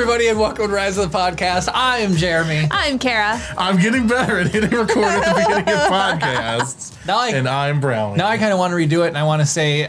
everybody, and welcome to Rise of the Podcast. I am Jeremy. I'm Kara. I'm getting better at hitting record at the beginning of podcasts. And I'm Brown. Now I kind of want to redo it, and I want to say,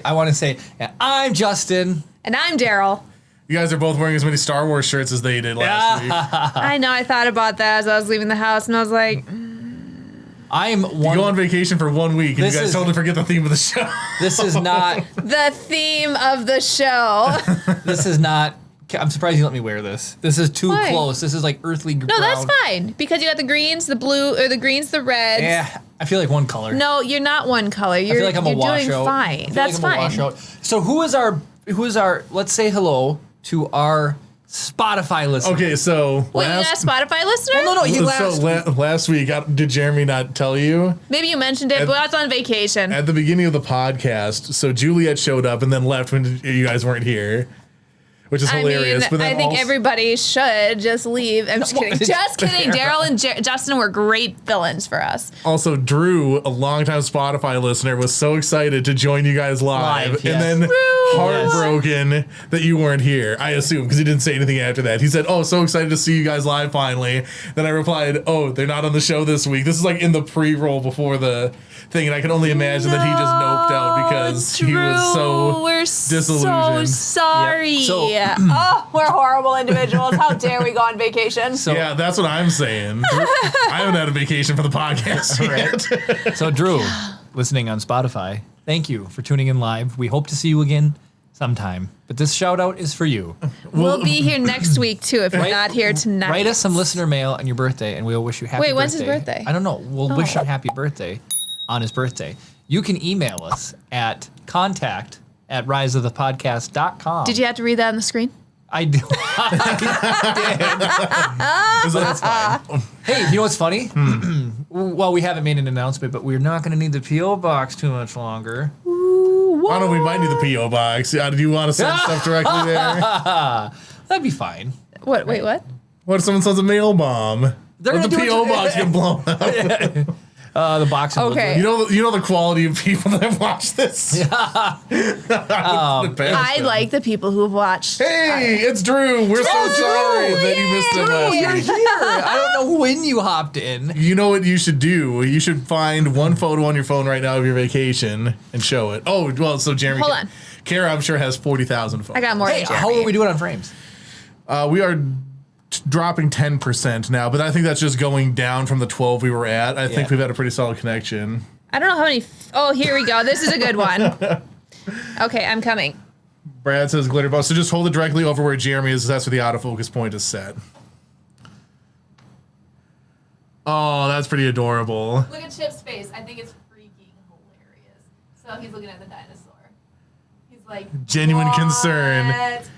and I'm Justin. And I'm Daryl. You guys are both wearing as many Star Wars shirts as they did last week. I know, I thought about that as I was leaving the house, and I was like... You go on vacation for 1 week, and you guys totally forget the theme of the show. This is not... the theme of the show. This is not... I'm surprised you let me wear this. This is too close. This is like earthly brown. No, that's fine. Because you got the greens, the blue, or the greens, the reds. Yeah, I feel like one color. No, you're not one color. I feel like I'm a washout. Doing fine. That's fine. So who is our, let's say hello to our Spotify listener. Okay, so... Wait, you're not a Spotify listener? Well, no, last week, did Jeremy not tell you? Maybe you mentioned it, but I was on vacation. At the beginning of the podcast, so Juliet showed up and then left when you guys weren't here. Which is hilarious. But I think everybody should just leave. I'm just kidding. Just kidding. Daryl and Justin were great villains for us. Also, Drew, a longtime Spotify listener, was so excited to join you guys live. And then heartbroken that you weren't here, I assume, because he didn't say anything after that. He said, so excited to see you guys live finally. Then I replied, they're not on the show this week. This is like in the pre-roll before the thing, and I can only imagine that he just noped out because he was so disillusioned. So sorry. Yep. We're horrible individuals. How dare we go on vacation? Yeah, that's what I'm saying. I haven't had a vacation for the podcast yet. So Drew, listening on Spotify, thank you for tuning in live. We hope to see you again sometime. But this shout out is for you. We'll be here next week too if you're not here tonight. Write us some listener mail on your birthday and we'll wish you happy birthday. Wait, when's his birthday? I don't know. We'll wish him happy birthday on his birthday. You can email us at contact@riseofthepodcast.com. Did you have to read that on the screen? I do. So that's fine. Hey, you know what's funny? Well, we haven't made an announcement, but we're not going to need the P.O. box too much longer. I don't know, we might need the P.O. box. Do you want to send stuff directly there? That'd be fine. What? Wait, what? What if someone sends a mail bomb? They're the P.O. box get blown up. The box. Okay. You know the quality of people that have watched this. Yeah. I like the people who've watched. Hey, it's Drew. We're so sorry that you missed it last You're week. here. I don't know when you hopped in. You know what you should do? You should find one photo on your phone right now of your vacation and show it. Oh, well, so Jeremy. Hold on. Kara, I'm sure, has 40,000 photos. I got more than Jeremy. How are we doing on frames? We are dropping 10% now, but I think that's just going down from the 12 we were at. I think we've had a pretty solid connection. I don't know how many. Here we go. This is a good one. Okay, I'm coming. Brad says glitter ball. So just hold it directly over where Jeremy is. That's where the autofocus point is set. Oh, that's pretty adorable. Look at Chip's face. I think it's freaking hilarious. So he's looking at the dinosaur. He's like genuine concern.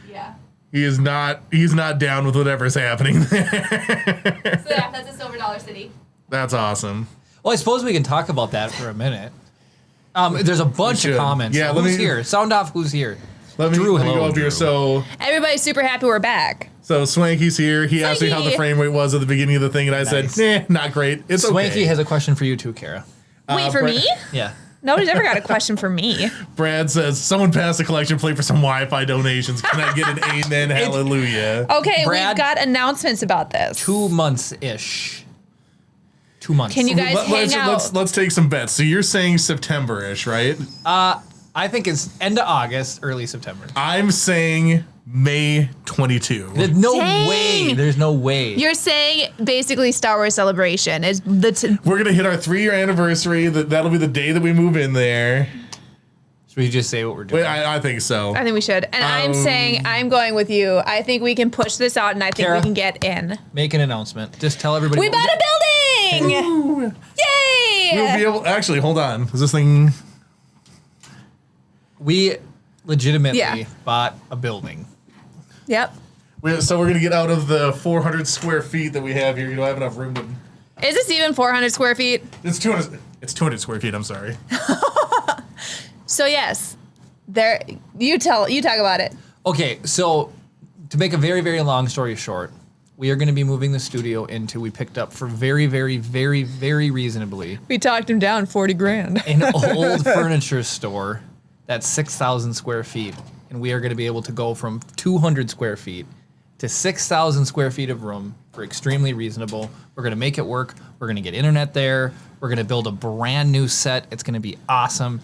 Yeah. He's not down with whatever's happening there. So yeah, that's a Silver Dollar City. That's awesome. Well, I suppose we can talk about that for a minute. There's a bunch of comments. Yeah, who's here? Sound off. Who's here? Let me go up here. So everybody's super happy we're back. So Swanky's here. He asked me how the frame rate was at the beginning of the thing, and I said, not great. It's Swanky okay. has a question for you too, Kara. Wait, for me? Yeah. Nobody's ever got a question for me. Brad says, someone passed a collection plate for some Wi-Fi donations. Can I get an amen, hallelujah? Okay, Brad, we've got announcements about this. 2 months-ish. 2 months. Can you guys hang out? Let's take some bets. So you're saying September-ish, right? I think it's end of August, early September. I'm saying May 22. There's no way. There's no way. You're saying basically Star Wars Celebration is the. We're gonna hit our 3-year anniversary. That'll be the day that we move in there. Should we just say what we're doing? Wait, I think so. I think we should. And I'm saying I'm going with you. I think we can push this out, and I think Kara, we can get in. Make an announcement. Just tell everybody. We bought a building! Ooh. Yay! We'll be able. Actually, hold on. Is this thing? We legitimately bought a building. Yep. So we're gonna get out of the 400 square feet that we have here. You don't have enough room to. Is this even 400 square feet? It's 200. It's 200 square feet. I'm sorry. So yes, there. You talk about it. Okay, so to make a very, very long story short, we are going to be moving the studio into, we picked up for very, very, very, very reasonably. We talked him down 40 grand. An old furniture store that's 6,000 square feet. And we are going to be able to go from 200 square feet to 6,000 square feet of room for extremely reasonable. We're going to make it work. We're going to get internet there. We're going to build a brand new set. It's going to be awesome.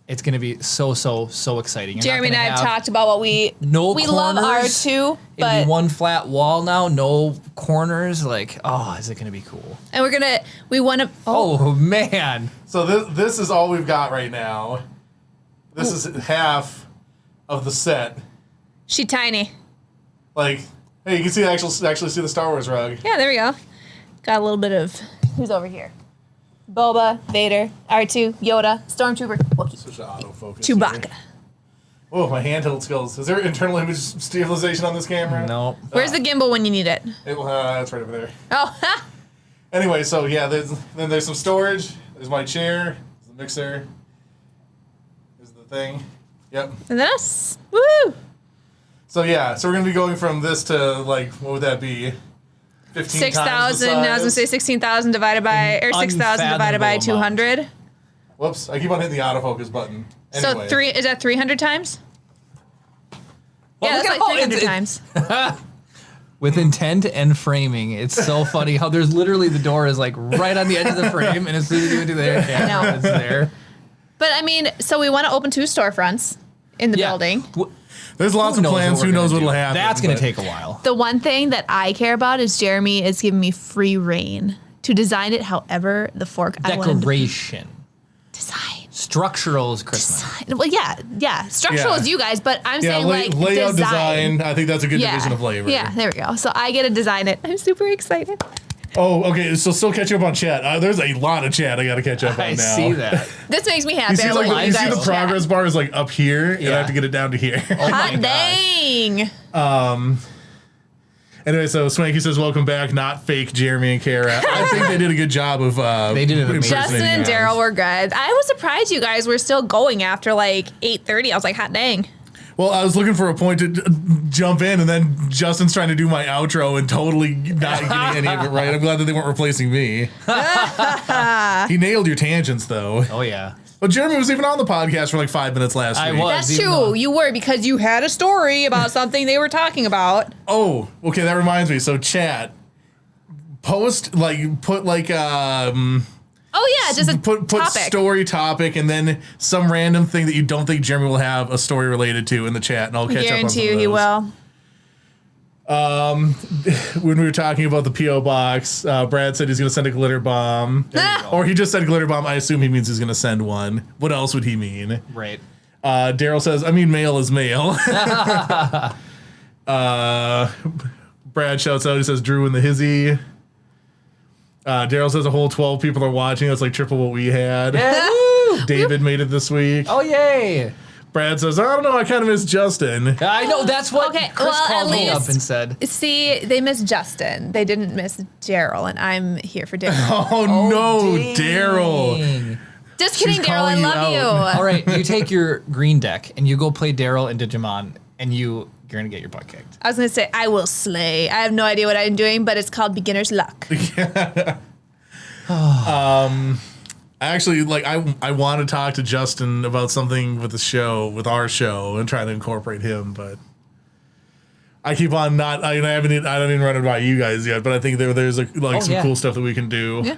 It's going to be so exciting. You're Jeremy not and I gonna have talked about what we love corners. R2, but It'll be one flat wall now, no corners. Like, oh, is it going to be cool? and we want to. Oh man. So this is all we've got right now. This is half of the set. She tiny. Like, hey, you can see actually see the Star Wars rug. Yeah, there we go. Got a little bit of who's over here. Boba, Vader, R2, Yoda, Stormtrooper, Wookiee, Switch to autofocus. Chewbacca. Here. Oh, my handheld skills. Is there internal image stabilization on this camera? No. Where's the gimbal when you need it? It's right over there. Oh, Anyway, so yeah, then there's some storage. There's my chair. There's the mixer. There's the thing. Yep. and then us. Woo! So yeah, so we're gonna be going from this to like, what would that be? 15 times the 6,000. I was gonna size. say 16,000 divided by or 6,000 divided by unfathomable 200. Whoops! I keep on hitting the autofocus button. Anyway. So is that 300 times? Well, yeah, look that's at like how 300 it's- times. With intent and framing, it's so funny how there's literally the door is like right on the edge of the frame, and as soon as you into there, know. it's there. But I mean, so we want to open 2 storefronts in the Yeah. building. There's lots of plans. Who knows what'll happen? That's going but- to take a while. The one thing that I care about is Jeremy is giving me free reign to design it however the fork I want to Decoration. design. Structural is Christmas. Well, yeah. Structural Yeah. is you guys, but I'm Yeah, saying like layout design. design. I think that's a good division of labor. Yeah, there we go. So I get to design it. I'm super excited. Oh, okay. So still catch up on chat. There's a lot of chat I got to catch up on I now. see that. This makes me happy. You see, I like, love you see guys the progress chat. bar is like up here, and I Yeah. have to get it down to here. Oh my Hot gosh. dang. Anyway, so Swanky says, "Welcome back, not fake Jeremy and Kara." I think they did a good job of. They did an amazing impersonating Justin and you guys. Daryl were good. I was surprised you guys were still going after like 8:30. I was like, hot dang. Well, I was looking for a point to jump in, and then Justin's trying to do my outro and totally not getting any of it right. I'm glad that they weren't replacing me. He nailed your tangents, though. Oh yeah. Well, Jeremy was even on the podcast for like 5 minutes last I week. was. That's even true. though- You were because you had a story about something they were talking about. Oh, okay, that reminds me. So, chat, put Oh yeah, just a put topic. story topic and then some random thing that you don't think Jeremy will have a story related to in the chat, and I'll catch up on Guarantee some you of he those. will. When we were talking about the P.O. box, Brad said he's going to send a glitter bomb. Or he just said glitter bomb. I assume he means he's going to send one. What else would he mean? Right. Daryl says, I mean, mail is mail. Brad shouts out, he says, Drew and the hizzy. Daryl says a whole 12 people are watching. That's like triple what we had. Woo! David made it this week. Oh yay! Brad says, I don't know, I kind of miss Justin. I know that's what Okay, Chris well, called at me up least- and said. See, they missed Justin. They didn't miss Daryl, and I'm here for Daryl. Oh, no, dang. Daryl. Just kidding, She's Daryl. I calling you love you. out. All right, you take your green deck and you go play Daryl and Digimon, and you're gonna get your butt kicked. I was gonna say I will slay. I have no idea what I'm doing, but it's called beginner's luck. Actually, like I want to talk to Justin about something with the show, with our show, and try to incorporate him, but I keep on not. I don't even run it by you guys yet, but I think there's some yeah. cool stuff that we can do. Yeah.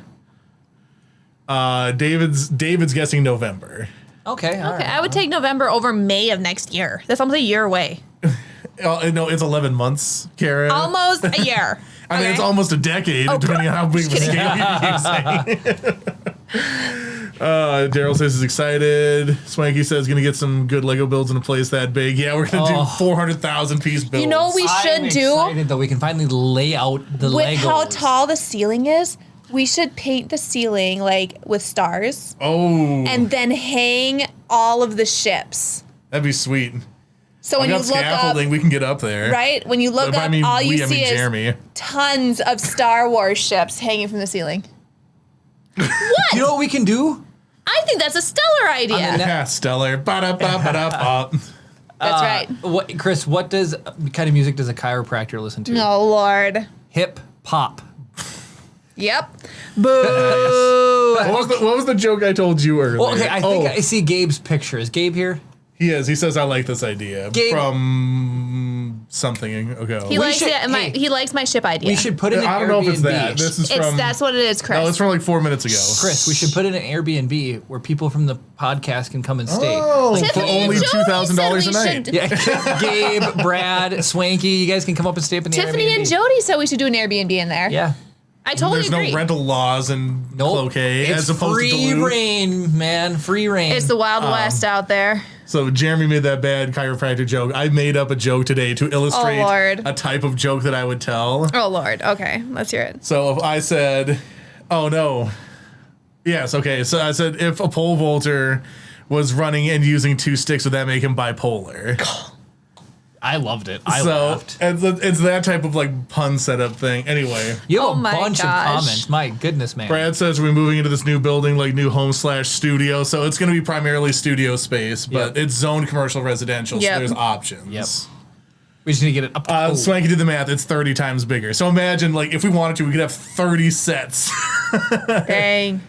David's guessing November. Okay. All Okay, right. I would take November over May of next year. That's almost a year away. No, it's 11 months, Karen. Almost a year. I mean, it's Okay? almost a decade, depending on how big of a scale you keep saying. Daryl says he's excited. Swanky says he's gonna get some good Lego builds in a place that big. Yeah, we're gonna do 400,000 piece builds. You know what we should I'm do excited that we can finally lay out the with Legos. how tall the ceiling is. We should paint the ceiling like with stars, Oh, and then hang all of the ships. that'd be sweet. So I when you got look up, scaffolding. We can get up there. right? When you look But up, all you see is Jeremy. tons of Star Wars ships hanging from the ceiling. You know what we can do? I think that's a stellar idea. Yeah, stellar. Ba-da-ba-ba-da-ba. That's right. What, Chris? What kind of music does a chiropractor listen to? Oh Lord. Hip hop. Yep. Boo. What was the joke I told you earlier? Well, okay, I think I see Gabe's picture. Is Gabe here? He is. He says I like this idea Gabe- from something ago. He likes it. He likes my ship idea. We should put in an Airbnb. I don't know if it's that. This is from. That's what it is, Chris. No, it's from like 4 minutes ago. Chris, we should put in an Airbnb where people from the podcast can come and stay. Oh, for Tiffany only and Jody $2,000 a said we night. should- Yeah, Gabe, Brad, Swanky, you guys can come up and stay up in the Tiffany Airbnb. and Jody said we should do an Airbnb in there. Yeah. I totally There's agree. no rental laws in Cloquet It's as opposed to free Duluth. reign, man. Free reign. It's the Wild West out there. So Jeremy made that bad chiropractor joke. I made up a joke today to illustrate Lord. a type of joke that I would tell. Oh, Lord. Okay, let's hear it. So if I said, oh no. Yes, okay. So I said if a pole vaulter was running and using 2 sticks, would that make him bipolar? I loved it. I laughed. It's that type of like pun setup thing. Anyway, You have Oh a my bunch of gosh. comments. My goodness, man. Brad says we're moving into this new building, like new home/studio. So it's going to be primarily studio space, but Yep. it's zoned commercial residential. Yep. So there's options. Yep. We just need to get it up. Swanky did the math. It's 30 times bigger. So imagine, like, if we wanted to, we could have 30 sets. Dang.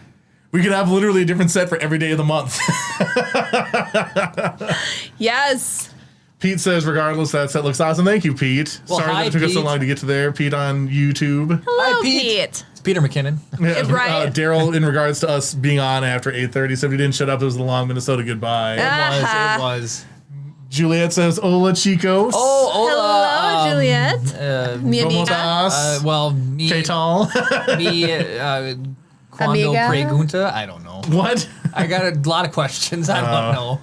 We could have literally a different set for every day of the month. Yes. Pete says, regardless, that set looks awesome. Thank you, Pete. Well, Sorry hi, that it took us so Pete. long to get to there. Pete on YouTube. Hello, Hi, Pete. Pete. It's Peter McKinnon. Yeah, Right. Daryl, in regards to us being on after 8:30, said we didn't shut up. It was the long Minnesota goodbye. Ah. It was. Juliet says, hola, chicos. Oh, Hello, Juliet. Mi ¿Cómo amiga. estás? Well, me, ¿Qué tal? cuando Amiga? pregunta, I don't know. What? I got a lot of questions. I don't know.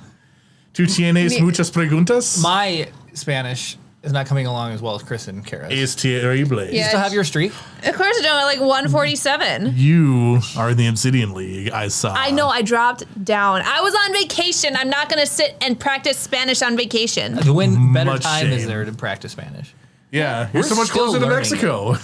¿Tú tienes muchas preguntas? My Spanish is not coming along as well as Chris and Kara's. Es terrible. Yeah. You still have your streak? Of course I don't. At like 147. You are in the Obsidian League, I saw. I know. I dropped down. I was on vacation. I'm not going to sit and practice Spanish on vacation. To win better Much time is shame. there to practice Spanish. Yeah, you're We're so much still closer to learning. Mexico.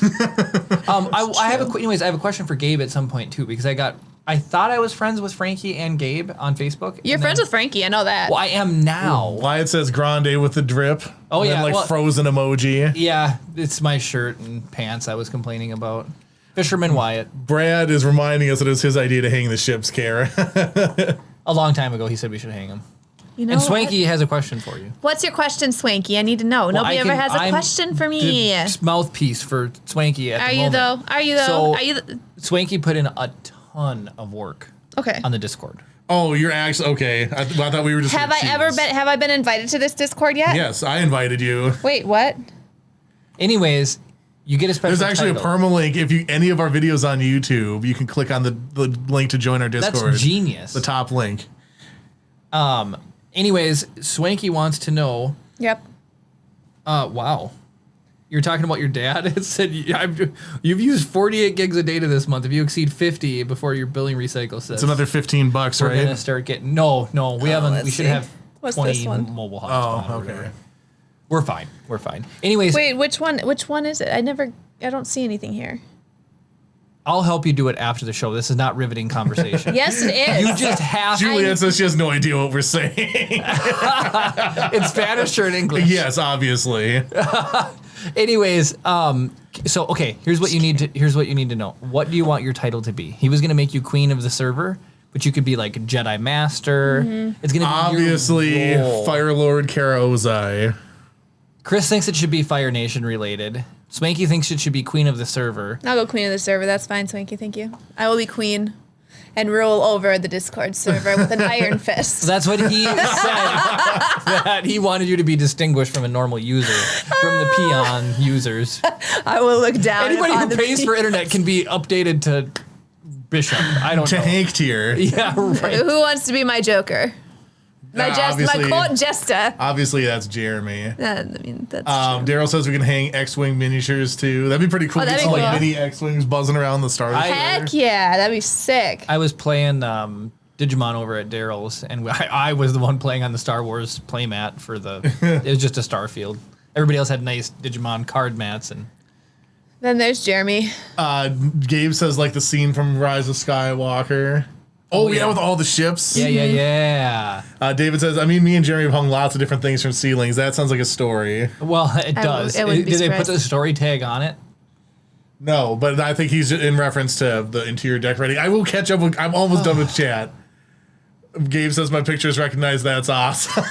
I have anyways, I have a question for Gabe at some point too, because I thought I was friends with Frankie and Gabe on Facebook. You're friends with Frankie. I know that. Well, I am now. Wyatt says grande with the drip. Oh, and yeah, then, like well- frozen emoji. Yeah, it's my shirt and pants I was complaining about. Fisherman Wyatt. Brad is reminding us that it was his idea to hang the ships, Kara. A long time ago, he said we should hang him. You know And what? Swanky has a question for you. What's your question, Swanky? I need to know. Nobody ever has a I'm question for me. the mouthpiece for Swanky at Are the you moment. though? Are you though? So- Are you? Swanky put in a ton of work Okay. on the Discord. Oh, you're actually okay. I thought we were just. Have gonna I ever choose. been? Have I been invited to this Discord yet? Yes, I invited you. Wait, what? Anyways, you get a special There's actually Oh. title. a permalink. If you any of our videos on YouTube, you can click on the link to join our Discord. That's genius. The top link. Anyways, Swanky wants to know. Yep. Wow. You're talking about your dad? It said you've used 48 gigs of data this month. If you exceed 50 before your billing recycle says It's another $15, we're right? gonna start getting. No, we haven't. let's We should see. have What's 20 this one? mobile hotspots. Oh, or okay. whatever. We're fine. We're fine. Anyways, Wait, which one? Which one is it? I don't see anything here. I'll help you do it after the show. This is not riveting conversation. Yes, it is. You just have Juliet says she has no idea what we're saying. in Spanish or in English. Yes, obviously. Anyways, so okay, here's what you need to know. What do you want your title to be? He was gonna make you queen of the server, but you could be like Jedi Master. Mm-hmm. It's gonna be Obviously, your role. Fire Lord Kara Ozai. Chris thinks it should be Fire Nation related. Swanky thinks it should be queen of the server. I'll go queen of the server. That's fine, Swanky. Thank you. I will be queen and rule over the Discord server with an iron fist. So that's what he said. That he wanted you to be distinguished from a normal user, from the peon users. I will look down. Anybody upon who the pays for internet can be updated to Bishop. I don't To know. Hank tier. Yeah, right. Who wants to be my Joker? My obviously- court jester. Obviously, that's Jeremy. I mean, that's true. Daryl says we can hang X-Wing miniatures too. That'd be pretty cool. Oh, that'd Get some, be like, cool. mini X-Wings buzzing around the Star Destroyer. Heck yeah, that'd be sick. I was playing Digimon over at Daryl's, and I was the one playing on the Star Wars playmat for the. It was just a Starfield. Everybody else had nice Digimon card mats, and Then there's Jeremy. Gabe says like the scene from Rise of Skywalker. Oh, yeah, yeah. with all the ships. yeah. David says, I mean, me and Jeremy have hung lots of different things from ceilings. That sounds like a story. Well, it does. I wouldn't be Did they put surprised. the story tag on it? No, but I think he's in reference to the interior decorating. I will catch up. I'm almost done with chat. Gabe says my pictures recognize. That's awesome.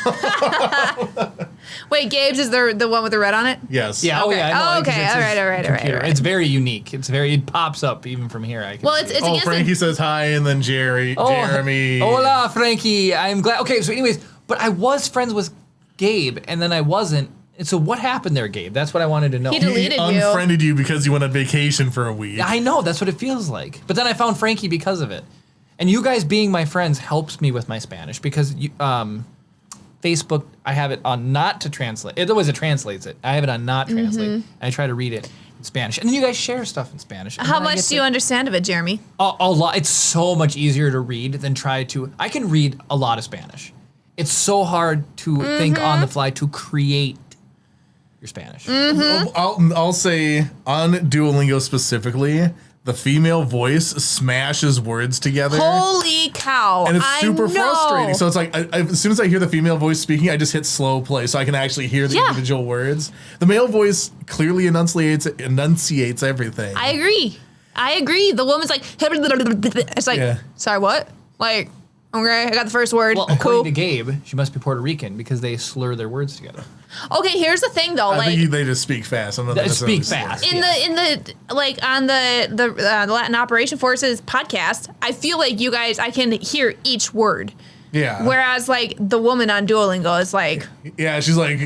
Wait, Gabe's is the one with the red on it? Yes. Yeah. Okay. I know. Oh, okay. It's All his right. computer. It's very unique. It pops up even from here. I can Well, see it's it. against Frankie says hi, and then Jeremy. Hola, Frankie. I'm glad. Okay, so anyways, but I was friends with Gabe, and then I wasn't. And so what happened there, Gabe? That's what I wanted to know. He deleted He you. unfriended you because you went on vacation for a week. I know, that's what it feels like. But then I found Frankie because of it. And you guys being my friends helps me with my Spanish because Facebook, I have it on not to translate. Otherwise, it translates it. I have it on not translate. And I try to read it in Spanish. And then you guys share stuff in Spanish. How much do you understand of it, Jeremy? A lot. It's so much easier to read than try to. I can read a lot of Spanish. It's so hard to think on the fly to create your Spanish. I'll say on Duolingo specifically, the female voice smashes words together. Holy cow. And it's super I know. frustrating. So it's like, as soon as I hear the female voice speaking, I just hit slow play so I can actually hear the individual words. The male voice clearly enunciates everything. I agree. The woman's like, it's like, sorry, what? Like, okay, I got the first word. Well, Cool. according to Gabe, she must be Puerto Rican because they slur their words together. Okay, here's the thing though. I Like, think they just speak fast. I don't know They if speak that's fast. in the like on the Latin Operation Forces podcast, I feel like you guys, I can hear each word. Yeah. Whereas like the woman on Duolingo is like, Yeah, she's like,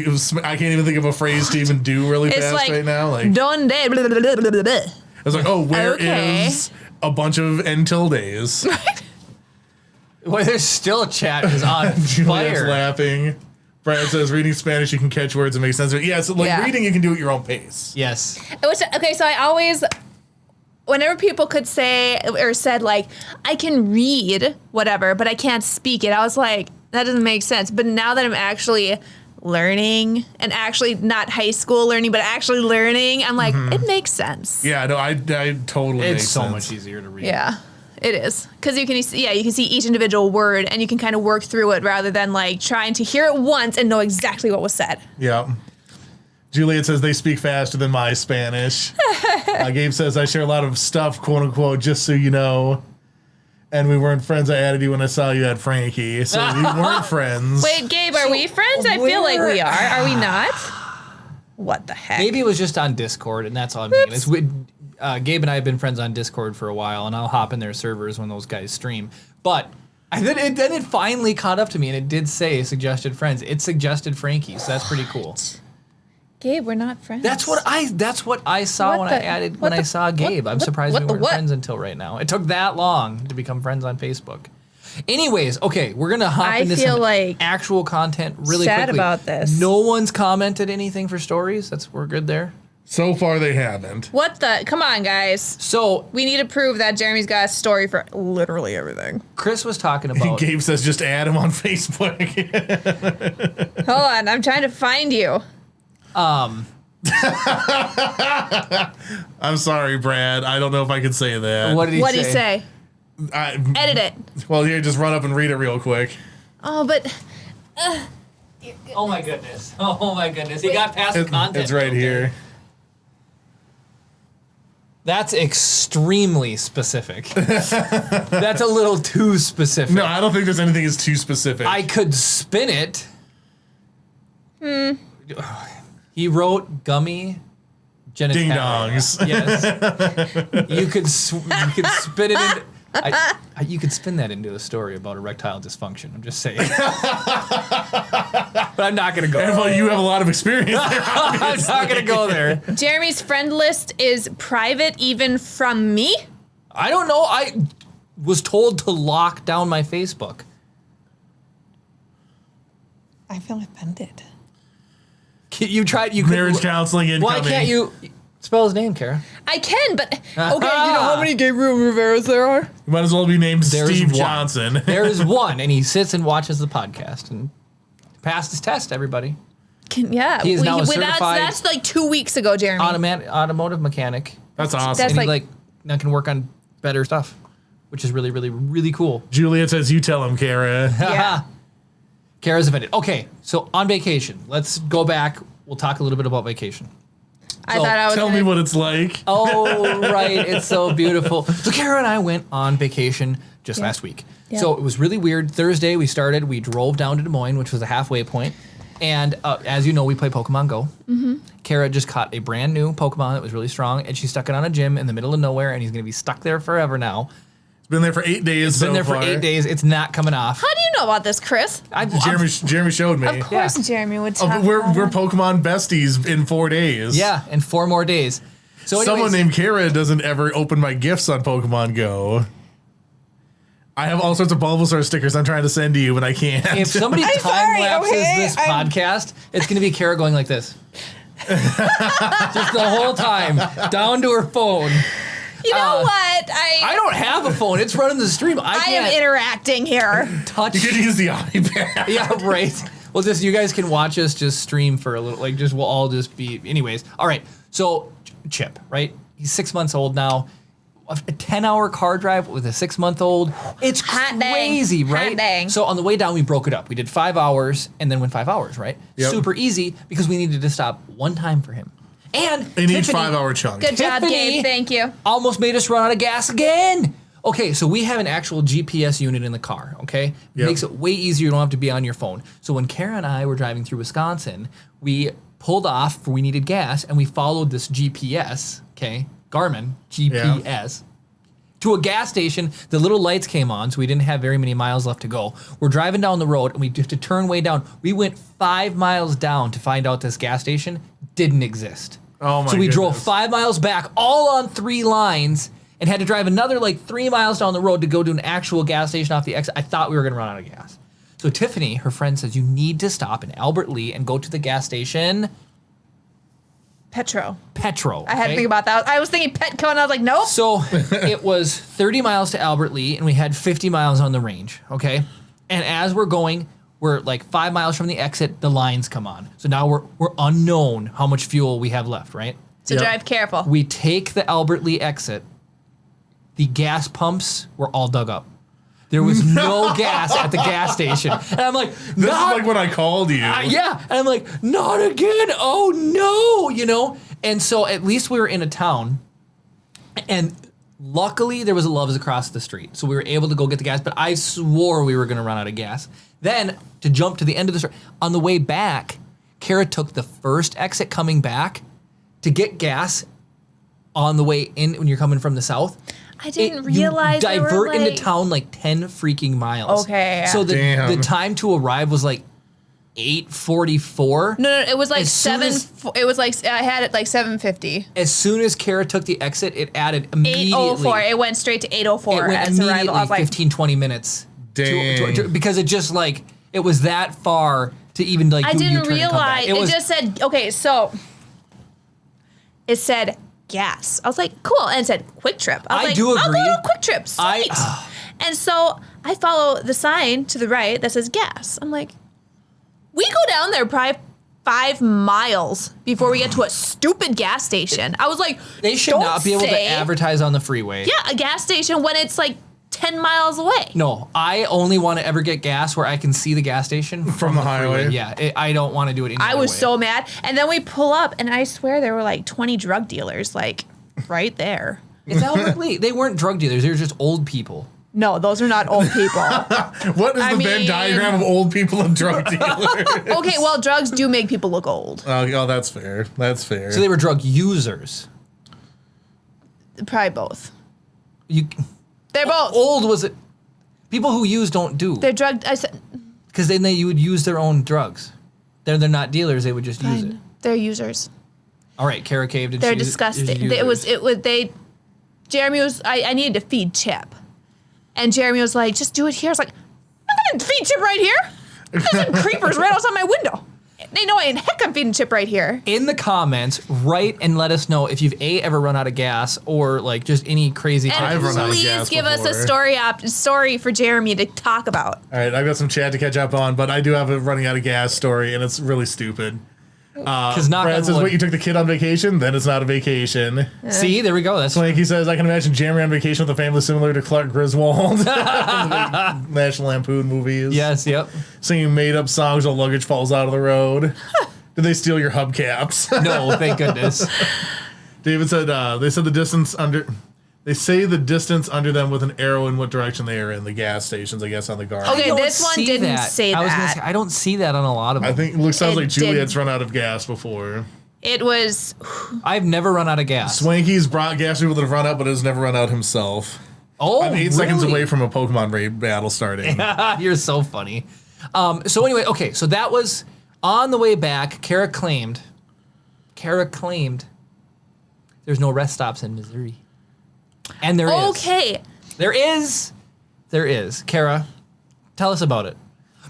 I can't even think of a phrase to even do really it's fast like right now. Like, donde. Blah, blah, blah, blah, blah, blah. it's like, oh, where Okay. is a bunch of tildes? Well, there's still a chat is on Juliet's fire. laughing. Brad says, reading Spanish, you can catch words and make sense of it. Yeah, so like reading, you can do it at your own pace. Yes. Okay, so I always, whenever people could say or said like, I can read whatever, but I can't speak it, I was like, that doesn't make sense. But now that I'm actually learning and actually not high school learning, but actually learning, I'm like, it makes sense. Yeah, no, I totally It's makes so sense. much easier to read. Yeah, it is. Because you can see each individual word and you can kind of work through it rather than like trying to hear it once and know exactly what was said. Yeah. Juliet says they speak faster than my Spanish. Gabe says I share a lot of stuff, quote unquote, just so you know. And we weren't friends. I added you when I saw you at Frankie. So we weren't friends. Wait, Gabe, are we friends? I feel like we are. Are we not? What the heck? Maybe it was just on Discord, and that's all I'm thinking. It's Gabe and I have been friends on Discord for a while, and I'll hop in their servers when those guys stream. But then it finally caught up to me, and it did say suggested friends. It suggested Frankie, so that's pretty cool. Gabe, we're not friends. That's what I saw when I saw Gabe. I'm surprised we weren't friends until right now. It took that long to become friends on Facebook. Anyways, okay, we're gonna hop into some actual content really sad quickly. about this. No one's commented anything for stories. We're good there. So far, they haven't. What the? Come on, guys. So We need to prove that Jeremy's got a story for literally everything. Chris was talking about. Gabe says just add him on Facebook. Hold on, I'm trying to find you. I'm sorry, Brad. I don't know if I can say that. What did he What'd say? he say? Edit it. Well, here, just run up and read it real quick. Oh, but Oh my goodness! Oh my goodness! He got past the content. It's right filter. here. That's extremely specific. That's a little too specific. No, I don't think there's anything that's too specific. I could spin it. He wrote gummy genitalia. Ding dongs. Yes. You could spin it into. You could spin that into a story about erectile dysfunction. I'm just saying. But I'm not going to go And well, you have a lot of experience there. I'm not going to go there. Jeremy's friend list is private even from me? I don't know. I was told to lock down my Facebook. I feel offended. You tried. You Marriage could, counseling incoming. Why can't you spell his name, Kara? I can, but okay, you know how many Gabriel Riveras there are? You might as well be named There's Steve one. Johnson. There is one, and he sits and watches the podcast and passed his test. Everybody, Yeah, He is now a certified that's like 2 weeks ago, Jeremy. automotive mechanic. That's awesome. That's And like- he now can work on better stuff, which is really, really, really cool. Juliet says, you tell him, Kara. Yeah. Kara's offended. Okay, so on vacation, let's go back. We'll talk a little bit about vacation. I thought I was Tell me what it's like. Oh, right. It's so beautiful. So Kara and I went on vacation just last week. Yeah. So it was really weird. Thursday we started. We drove down to Des Moines, which was a halfway point. And as you know, we play Pokemon Go. Mm-hmm. Kara just caught a brand new Pokemon that was really strong, and she stuck it on a gym in the middle of nowhere, and he's going to be stuck there forever now. It's been there for 8 days. It's been there for 8 days. It's not coming off. How do you know about this, Chris? Jeremy showed me. Of course, Jeremy would talk. We're about it. Pokemon besties in 4 days. Yeah, and 4 more days. So anyways, someone named Kara doesn't ever open my gifts on Pokemon Go. I have all sorts of Bulbasaur stickers I'm trying to send to you, but I can't. If somebody time-lapses this podcast, it's going to be Kara going like this. Just the whole time, down to her phone. You know what? I don't have a phone. It's running the stream. I am interacting here. touch. You can use the iPad. Yeah, right. Well, just you guys can watch us just stream for a little. Like, just we'll all just be. Anyways, all right. So Chip, right? He's 6 months old now. A 10-hour car drive with a 6-month-old. It's Hot crazy, dang. right? Hot dang. So on the way down, we broke it up. We did 5 hours and then went 5 hours, right? Yep. Super easy because we needed to stop one time for him. And In each Tiffany 5-hour chunk. Good job, Tiffany Gabe. Thank you. almost made us run out of gas again. Okay, so we have an actual GPS unit in the car, okay? Yep. Makes it way easier. You don't have to be on your phone. So when Kara and I were driving through Wisconsin, we pulled off for we needed gas, and we followed this GPS, okay? Garmin GPS. To a gas station, the little lights came on, so we didn't have very many miles left to go. We're driving down the road, and we have to turn way down. We went 5 miles down to find out this gas station didn't exist. Oh my So we drove goodness. 5 miles back, all on 3 lines, and had to drive another like 3 miles down the road to go to an actual gas station off the exit. I thought we were going to run out of gas. So Tiffany, her friend, says you need to stop in Albert Lee and go to the gas station Petro. Petro. I had to okay? think about that. I was thinking Petco, and I was like, nope. So it was 30 miles to Albert Lee, and we had 50 miles on the range, okay? And as we're going, we're like 5 miles from the exit, the lines come on. So now we're unknown how much fuel we have left, right? So Yep. drive careful. We take the Albert Lee exit. The gas pumps were all dug up. There was no gas at the gas station. And I'm like, This is like when I called you. yeah. And I'm like, not again. Oh, no, you know? And so at least we were in a town. And luckily there was a Love's across the street. So we were able to go get the gas. But I swore we were going to run out of gas. Then to jump to the end of the street. On the way back, Kara took the first exit coming back to get gas on the way in when you're coming from the south. I didn't realize you they were, divert into like- town like 10 freaking miles. Okay. So the Damn. time to arrive was like 8:44. No, it was like As soon as- it was like I had it like 7:50. As soon as Kara took the exit, it added immediately. 8:04. It went straight to 8:04 It went as arrival. immediately I was like, 15, 20 minutes. Dang. Because it just like, it was that far to even like I do a didn't U-turn and come back. realize. It just said, okay, so it said gas. I was like, cool. And it said Quick Trip. I was I like, do I'll agree. go to Quick Trip. Sweet. And so I follow the sign to the right that says gas. I'm like, we go down there probably 5 miles before we get to a stupid gas station. I was like, They should don't not be able to say- advertise on the freeway. Yeah, a gas station when it's like 10 miles away. No, I only want to ever get gas where I can see the gas station From the highway. freeway. Yeah, I don't want to do it any I other was way. so mad. And then we pull up, and I swear there were like 20 drug dealers, like right there. It's Albert Lee. They weren't drug dealers. They were just old people. No, those are not old people. What is I the Venn mean- diagram of old people and drug dealers? Okay, well, drugs do make people look old. Oh, that's fair. That's fair. So they were drug users. Probably both. They're both. Old was it? People who use don't do. They're drug. I said, Because then you would use their own drugs. They're not dealers. They would just use it. they're users. All right, Kara caved and They're she is disgusting. users. Jeremy was, I needed to feed Chip. And Jeremy was like, just do it here. I was like, I'm not going to feed Chip right here. There's some creepers right outside my window. They know in heck I'm feeding Chip right here. In the comments, write and let us know if you've ever run out of gas or like just any crazy. And I've run out of please gas give us a before. story for Jeremy to talk about. All right, I've got some chat to catch up on, but I do have a running out of gas story, and it's really stupid. Because Brad says, wait, you took the kid on vacation? Then it's not a vacation. See, there we go. That's Swanky says, I can imagine Jeremy on vacation with a family similar to Clark Griswold. The National Lampoon movies. yes, yep. Singing made-up songs while luggage falls out of the road. Did they steal your hubcaps? No, thank goodness. David said, they said the distance under... They say the distance under them with an arrow in what direction they are in. The gas stations, I guess, on the guard. Okay, I don't this one see didn't say I was gonna that. say, I don't see that on a lot of them. I think it sounds It like Juliet's didn't. run out of gas before. It was. I've never run out of gas. Swanky's brought gas people that have run out, but has never run out himself. Oh, I'm 8 seconds really? away from a Pokemon raid battle starting. You're so funny. So anyway, okay, so that was on the way back. Kara claimed there's no rest stops in Missouri. And there is. Okay. There is. Kara, tell us about it.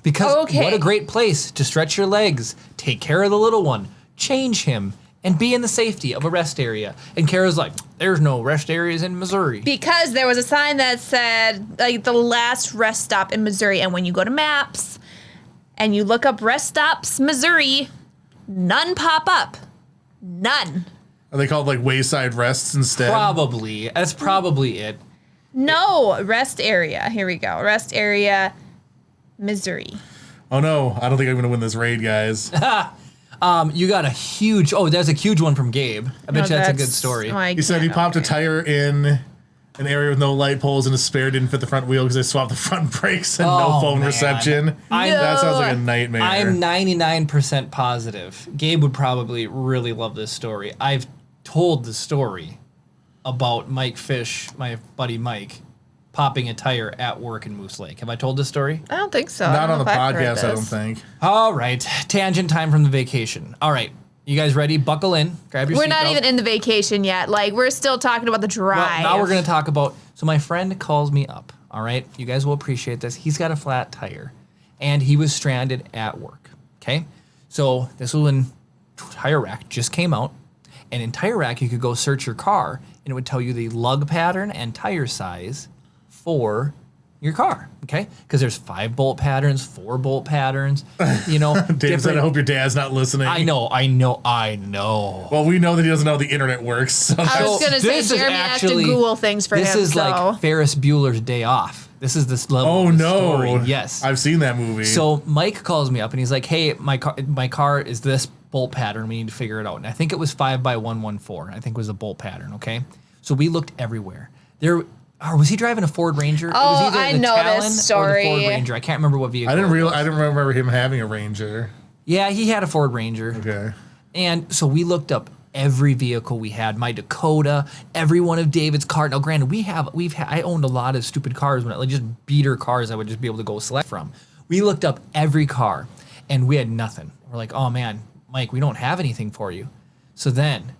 Because Okay. what a great place to stretch your legs, take care of the little one, change him, and be in the safety of a rest area. And Kara's like, there's no rest areas in Missouri. Because there was a sign that said, like, the last rest stop in Missouri. And when you go to maps and you look up rest stops, Missouri, none pop up. None. Are they called like wayside rests instead? Probably. That's probably it. No, rest area. Here we go. Rest area, Missouri. Oh no, I don't think I'm going to win this raid, guys. You got a huge, there's a huge one from Gabe. I bet you that's a good story. He said he popped a tire in an area with no light poles and his spare didn't fit the front wheel because they swapped the front brakes and no phone man. reception. That sounds like a nightmare. I'm 99% positive. Gabe would probably really love this story. I've told the story about Mike Fish, my buddy Mike, popping a tire at work in Moose Lake. Have I told this story? I don't think so. I Not don't on the know if I've heard podcast, I don't this. think. All right. Tangent time from the vacation. All right. You guys ready? Buckle in. Grab your We're not seatbelt. even in the vacation yet. Like, we're still talking about the drive. Well, now we're going to talk about. So my friend calls me up. All right. You guys will appreciate this. He's got a flat tire and he was stranded at work. Okay. So this was when Tire Rack just came out. And in Tire Rack, you could go search your car and it would tell you the lug pattern and tire size for your car, okay? Because there's 5 bolt patterns, 4 bolt patterns, Dave said, I hope your dad's not listening. I know. Well, we know that he doesn't know how the internet works. So I was going to say, this is Jeremy has to actually- Google things for This him. is like Ferris Bueller's Day Off. This is this level oh of the no. story. Yes. I've seen that movie. So Mike calls me up and he's like, hey, my car is this bolt pattern. We need to figure it out. And I think it was 5x114. I think was a bolt pattern, okay? So we looked everywhere. Was he driving a Ford Ranger? It was Oh, either I the know Talon this or the story. Ford Ranger. I can't remember what vehicle. I didn't it was. remember him having a Ranger. Yeah, he had a Ford Ranger. Okay. And so we looked up every vehicle we had, my Dakota, every one of David's cars. Now, granted, I owned a lot of stupid cars, like just beater cars I would just be able to go select from. We looked up every car and we had nothing. We're like, oh man, Mike, we don't have anything for you. So then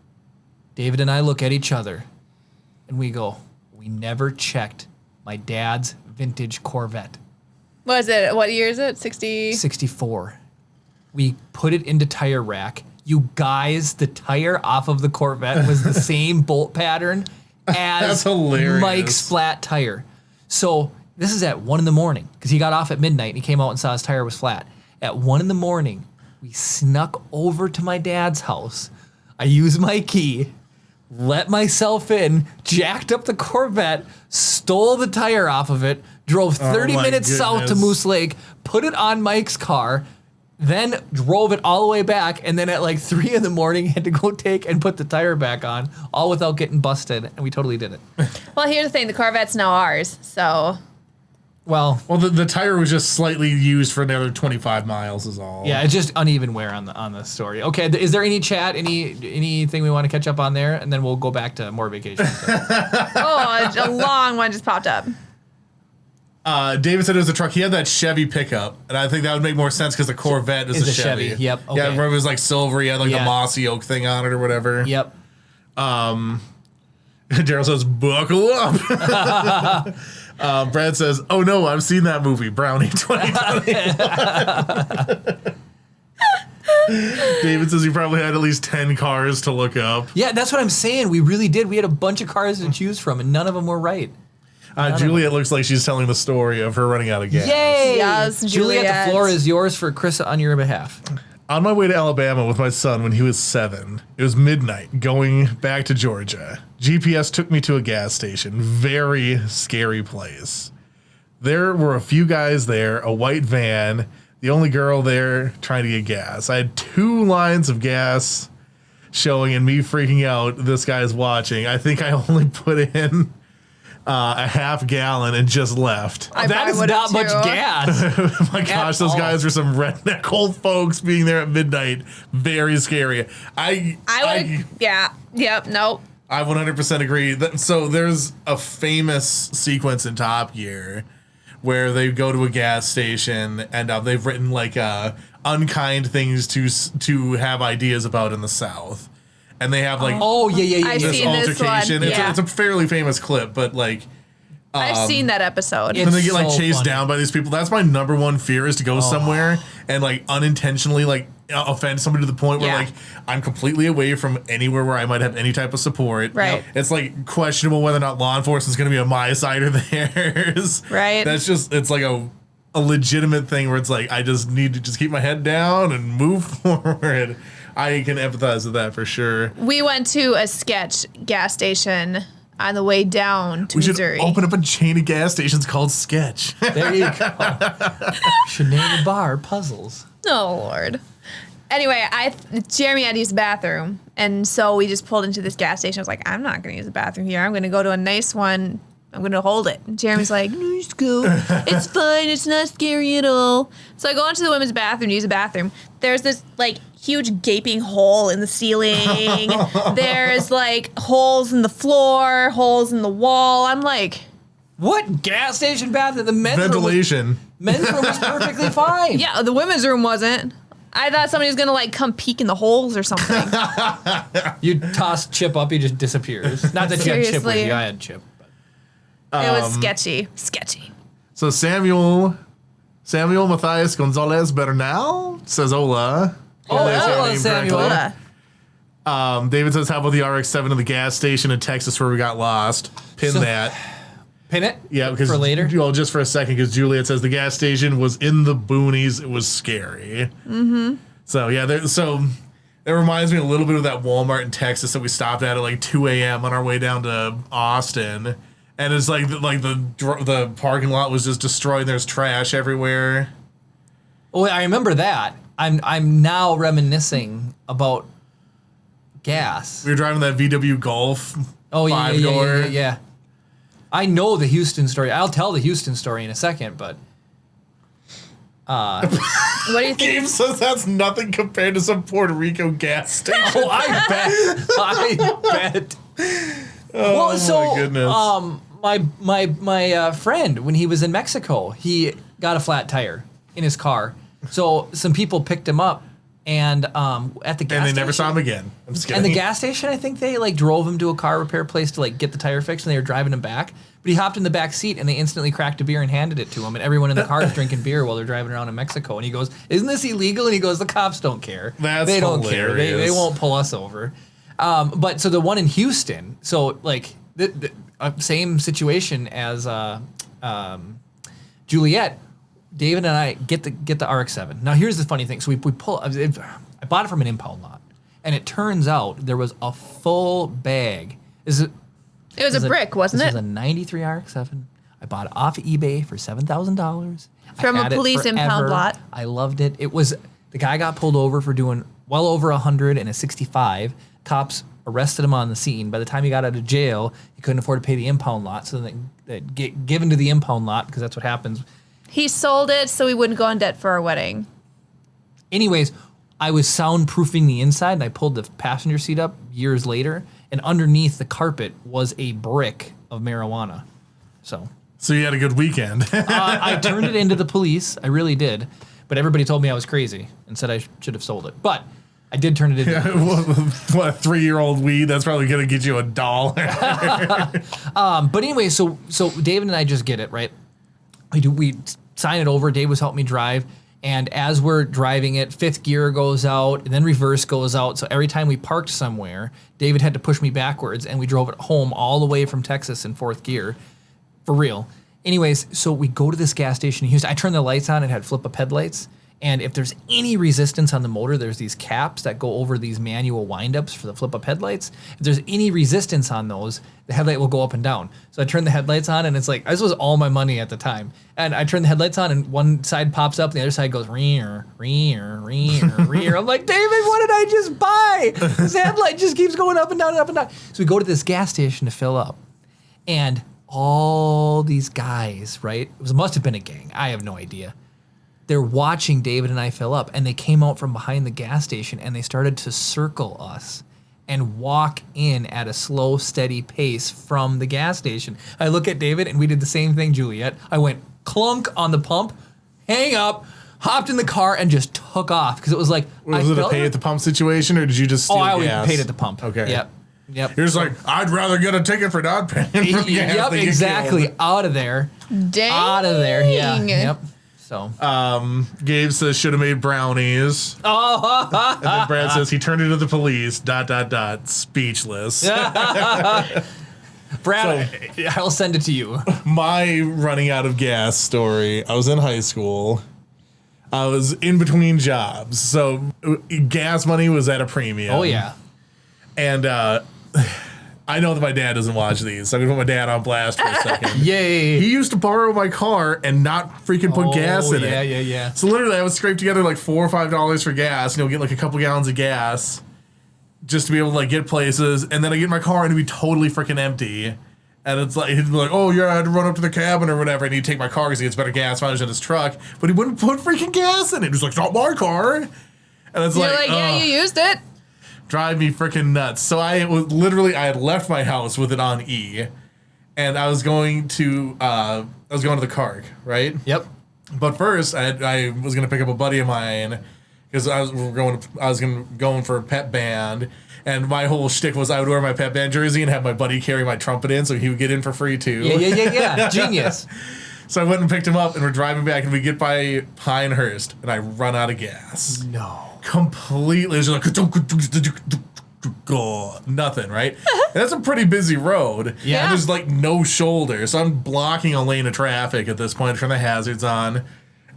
David and I look at each other and we go, we never checked my dad's vintage Corvette. What year is it? 60? 64. We put it into Tire Rack. You guys, the tire off of the Corvette was the same bolt pattern as That's hilarious. Mike's flat tire. So this is at 1 a.m. because he got off at midnight and he came out and saw his tire was flat. At 1 a.m, we snuck over to my dad's house. I used my key, let myself in, jacked up the Corvette, stole the tire off of it, drove 30 my minutes south to goodness. Moose Lake, put it on Mike's car, then drove it all the way back, and then at like 3 a.m. had to go take and put the tire back on, all without getting busted, and we totally did it. Well, here's the thing. The Corvette's now ours, so... Well, the tire was just slightly used for another 25 miles is all. yeah, it's just uneven wear on the story. Okay, is there any chat, anything we want to catch up on there, and then we'll go back to more vacation stuff. Oh, a long one just popped up. David said it was a truck. He had that Chevy pickup, and I think that would make more sense because the Corvette is It's a a Chevy. Chevy, yep, Yeah, okay. remember it was like silver. He had like Yeah. the mossy oak thing on it or whatever. Yep. Daryl says, buckle up. Brad says, oh no, I've seen that movie, Brownie 2020. David says he probably had at least 10 cars to look up. Yeah, that's what I'm saying. We really did. We had a bunch of cars to choose from, and none of them were right. Juliet looks like she's telling the story of her running out of gas. Yay! Yes, Juliet, Juliet. the floor is yours for Chris on your behalf. On my way to Alabama with my son when he was 7, it was midnight going back to Georgia. GPS took me to a gas station. Very scary place. There were a few guys there, a white van, the only girl there trying to get gas. I had 2 lines of gas showing and me freaking out. This guy's watching. I think I only put in a half gallon and just left. That is not much gas. My gosh, those guys were some redneck old folks being there at midnight. Very scary. I would, nope. I 100% agree. So there's a famous sequence in Top Gear where they go to a gas station and they've written like unkind things to have ideas about in the South. And they have like I've this seen altercation. This one. It's a fairly famous clip, but like I've seen that episode. and they get like so chased funny. down by these people. That's my number one fear is to go somewhere and like unintentionally like offend somebody to the point where like I'm completely away from anywhere where I might have any type of support. Right. It's like questionable whether or not law enforcement is going to be on my side or theirs. Right. That's just it's like a legitimate thing where it's like I just need to just keep my head down and move forward. I can empathize with that for sure. We went to a sketch gas station on the way down to Missouri. We should open up a chain of gas stations called Sketch. There you go. Should name the bar Puzzles. Oh, Lord. Anyway, Jeremy had to use the bathroom, and so we just pulled into this gas station. I was like, I'm not going to use the bathroom here. I'm going to go to a nice one. I'm going to hold it. And Jeremy's like, no, just go. It's fine. It's not scary at all. So I go into the women's bathroom to use the bathroom. There's this, like, huge gaping hole in the ceiling. There's, like, holes in the floor, holes in the wall. I'm like... What gas station bathroom? The men's Ventilation. Men's room was perfectly fine. Yeah, the women's room wasn't. I thought somebody was going to, like, come peek in the holes or something. You toss Chip up, he just disappears. Not that you had Chip with Seriously. you, I had Chip. It was sketchy. Sketchy. So Samuel Matthias Gonzalez Bernal says hola. There's your hola, name Samuel. correctly. Hola. David says, how about the RX-7 at the gas station in Texas where we got lost? Pin that. Pin it? Yeah, because for later? Well, just for a second, because Juliet says the gas station was in the boonies. It was scary. Mm-hmm. So, yeah, so it reminds me a little bit of that Walmart in Texas that we stopped at like 2 a.m. on our way down to Austin. And it's like the parking lot was just destroyed. There's trash everywhere. Oh, I remember that. I'm now reminiscing about gas. We were driving that VW Golf. Oh, yeah, five-door. yeah. I know the Houston story. I'll tell the Houston story in a second, but What do you think? Gabe says that's nothing compared to some Puerto Rico gas station. oh, I bet. Oh, Well, so my goodness. my friend, when he was in Mexico, he got a flat tire in his car. So some people picked him up, and at the gas station, And they never saw him again. I'm just kidding. And the gas station, I think they like drove him to a car repair place to like get the tire fixed, and they were driving him back. But he hopped in the back seat, and they instantly cracked a beer and handed it to him. And everyone in the car is drinking beer while they're driving around in Mexico. And he goes, "Isn't this illegal?" And he goes, "The cops don't care. That's they don't care. They hilarious. won't pull us over." But so the one in Houston, so like the same situation as Juliet. David and I get the RX-7. Now here's the funny thing. So we pull. I bought it from an impound lot, and it turns out there was a full bag. It was a brick, wasn't This it? was a '93 RX-7. I bought it off of eBay for $7,000 From a police impound lot. I loved it. It was the guy got pulled over for doing well over 100 in a 65. Cops arrested him on the scene. By the time he got out of jail, he couldn't afford to pay the impound lot, so then they get given to the impound lot because that's what happens. He sold it so we wouldn't go in debt for our wedding. Anyways, I was soundproofing the inside, and I pulled the passenger seat up years later, and underneath the carpet was a brick of marijuana. So you had a good weekend. I turned it into the police. I really did. But everybody told me I was crazy and said I should have sold it. But I did turn it into the police. What, a 3-year-old weed? That's probably going to get you $1. But anyway, so David and I just get it, right? We sign it over. Dave was helping me drive. And as we're driving it, fifth gear goes out, and then reverse goes out. So every time we parked somewhere, David had to push me backwards, and we drove it home all the way from Texas in fourth gear. For real. Anyways, so we go to this gas station in Houston. I turned the lights on. It had flip-up headlights. And if there's any resistance on the motor, there's these caps that go over these manual wind-ups for the flip-up headlights. If there's any resistance on those, the headlight will go up and down. So I turned the headlights on, and it's like, this was all my money at the time. And I turned the headlights on, and one side pops up, and the other side goes, rear, rear, rear, rear. I'm like, David, what did I just buy? This headlight just keeps going up and down and up and down. So we go to this gas station to fill up. And all these guys, right? It must have been a gang. I have no idea. They're watching David and I fill up, and they came out from behind the gas station and they started to circle us and walk in at a slow, steady pace from the gas station. I look at David, and we did the same thing, Juliet. I went clunk on the pump, hang up, hopped in the car, and just took off because it was like, Was it a pay at the pump situation, or did you just steal I always gas? paid at the pump. Okay. Yep. You're just like, I'd rather get a ticket for not paying for gas Yep, than get exactly. killed. Out of there. Dang. Out of there. Yeah. Yep. So. Gabe says should have made brownies. Oh. And then Brad says he turned into the police. ... Speechless. Brad, I'll send it to you. My running out of gas story. I was in high school. I was in between jobs, so gas money was at a premium. Oh yeah. And I know that my dad doesn't watch these, so I'm gonna put my dad on blast for a second. Yay. He used to borrow my car and not freaking put gas in it. Yeah. So literally, I would scrape together like $4 or $5 for gas, get like a couple gallons of gas, just to be able to like get places, and then I get in my car and it'd be totally freaking empty. And it's like, he'd be like, oh yeah, I had to run up to the cabin or whatever, and he'd take my car because he gets better gas mileage than his truck, but he wouldn't put freaking gas in it. He was like, it's not my car. And it's You're like, yeah, you used it. Drive me freaking nuts. So I had left my house with it on E, and I was going to the Carg, right? Yep. But first, I was gonna pick up a buddy of mine because I was going for a pep band, and my whole shtick was I would wear my pep band jersey and have my buddy carry my trumpet in, so he would get in for free too. Yeah. Genius. So I went and picked him up, and we're driving back, and we get by Pinehurst, and I run out of gas. No. Completely, it's just like nothing, right? And that's a pretty busy road. Yeah. And there's like no shoulder, so I'm blocking a lane of traffic at this point, turn the hazards on.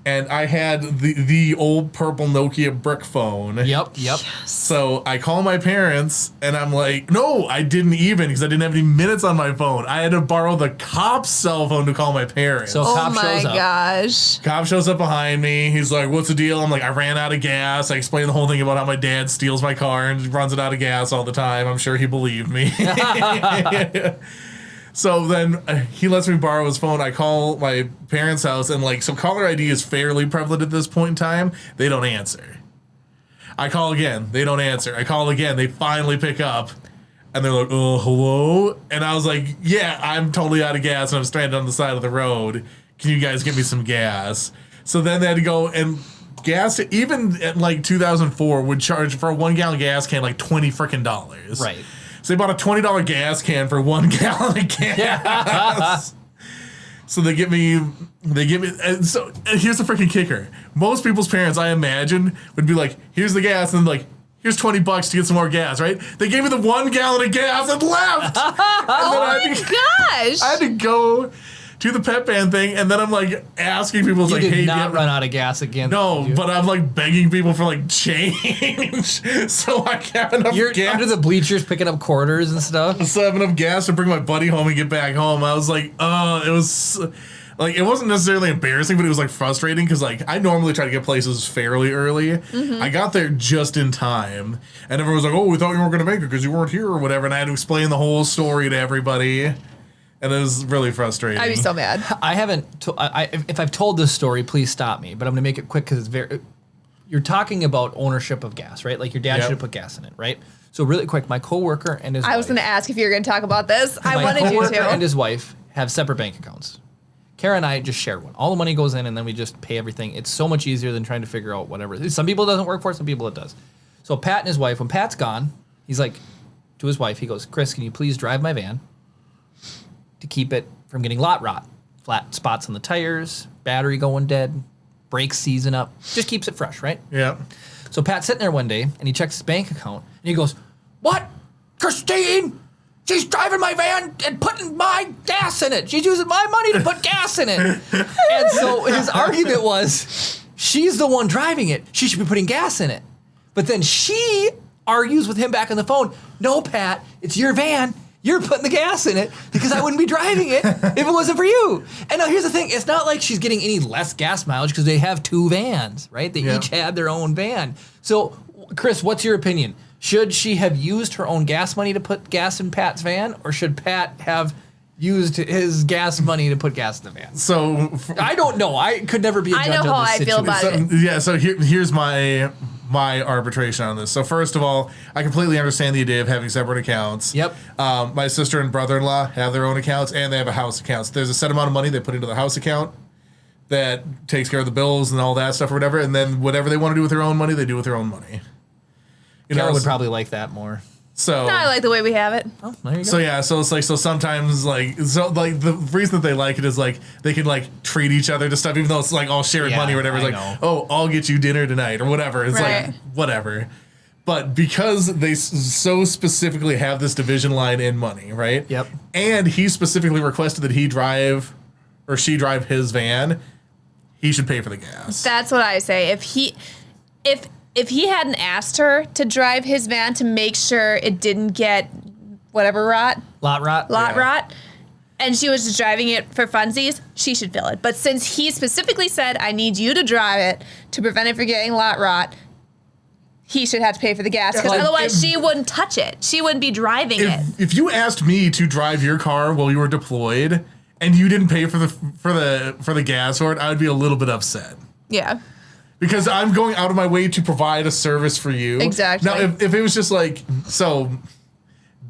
And I had the old purple Nokia brick phone. Yep. So I call my parents, and I'm like, no, I didn't even, because I didn't have any minutes on my phone. I had to borrow the cop's cell phone to call my parents. So Oh cop my shows up. gosh. Cop shows up behind me. He's like, what's the deal? I'm like, I ran out of gas. I explained the whole thing about how my dad steals my car and runs it out of gas all the time. I'm sure he believed me. So then he lets me borrow his phone. I call my parents' house, and so caller ID is fairly prevalent at this point in time. They don't answer. I call again. They don't answer. I call again. They finally pick up, and they're like, oh, hello? And I was like, yeah, I'm totally out of gas, and I'm stranded on the side of the road. Can you guys give me some gas? So then they had to go, and gas, even at 2004, would charge for a 1 gallon gas can $20 freaking dollars. Right. So they bought a $20 gas can for 1 gallon of gas. Yeah. So they give me, and here's the freaking kicker. Most people's parents, I imagine, would be like, here's the gas, and here's $20 to get some more gas, right? They gave me the 1 gallon of gas and left. And Oh my gosh. I had to go to the pep band thing, and then I'm asking people, You hey, did do not you- run out of gas again. No, did you? but I'm begging people for change, so I have enough You're gas. under the bleachers picking up quarters and stuff. So I have enough gas to bring my buddy home and get back home. I was like, it was it wasn't necessarily embarrassing, but it was frustrating because I normally try to get places fairly early. Mm-hmm. I got there just in time, and everyone was like, "Oh, we thought you weren't going to make it because you weren't here or whatever." And I had to explain the whole story to everybody, and it was really frustrating. I'd be so mad. I haven't. If I've told this story, please stop me. But I'm going to make it quick because it's very. You're talking about ownership of gas, right? Your dad should have put gas in it, right? So really quick, my coworker and his. I was wife, going to ask if you were going to talk about this. I my wanted you coworker to. and his wife have separate bank accounts. Kara and I just share one. All the money goes in, and then we just pay everything. It's so much easier than trying to figure out whatever. Some people it doesn't work for, some people it does. So Pat and his wife, when Pat's gone, he's like to his wife, he goes, Chris, can you please drive my van to keep it from getting lot rot? Flat spots on the tires, battery going dead, brakes seizing up. Just keeps it fresh, right? Yeah. So Pat's sitting there one day, and he checks his bank account, and he goes, what? Christine? She's driving my van and putting my gas in it. She's using my money to put gas in it. And so his argument was, she's the one driving it. She should be putting gas in it. But then she argues with him back on the phone, no, Pat, it's your van. You're putting the gas in it because I wouldn't be driving it if it wasn't for you. And now here's the thing. It's not like she's getting any less gas mileage because they have two vans, right? They each had their own van. So, Chris, what's your opinion? Should she have used her own gas money to put gas in Pat's van, or should Pat have used his gas money to put gas in the van. So I don't know. I could never be a judge I know of how this I feel about situation. it. Yeah, so here's my arbitration on this. So first of all, I completely understand the idea of having separate accounts. Yep. My sister and brother-in-law have their own accounts, and they have a house account. So there's a set amount of money they put into the house account that takes care of the bills and all that stuff or whatever, and then whatever they want to do with their own money, they do with their own money. Kara would probably like that more. So No, I like the way we have it. Oh, there you go. So yeah, so it's like, so sometimes like, so like the reason that they like it is like they can like treat each other to stuff, even though it's like all shared Yeah, money or whatever. It's I like, know. oh, I'll get you dinner tonight or whatever. It's Right. like whatever. But because they so specifically have this division line in money, right? Yep. And he specifically requested that he drive or she drive his van, he should pay for the gas. That's what I say. If he hadn't asked her to drive his van to make sure it didn't get whatever rot, Lot rot. rot, and she was just driving it for funsies, she should fill it. But since he specifically said, I need you to drive it to prevent it from getting lot rot, he should have to pay for the gas because Like, otherwise she wouldn't touch it. She wouldn't be driving it. If you asked me to drive your car while you were deployed and you didn't pay for the gas for it, I would be a little bit upset. Yeah. Because I'm going out of my way to provide a service for you. Exactly. Now, if it was just like, so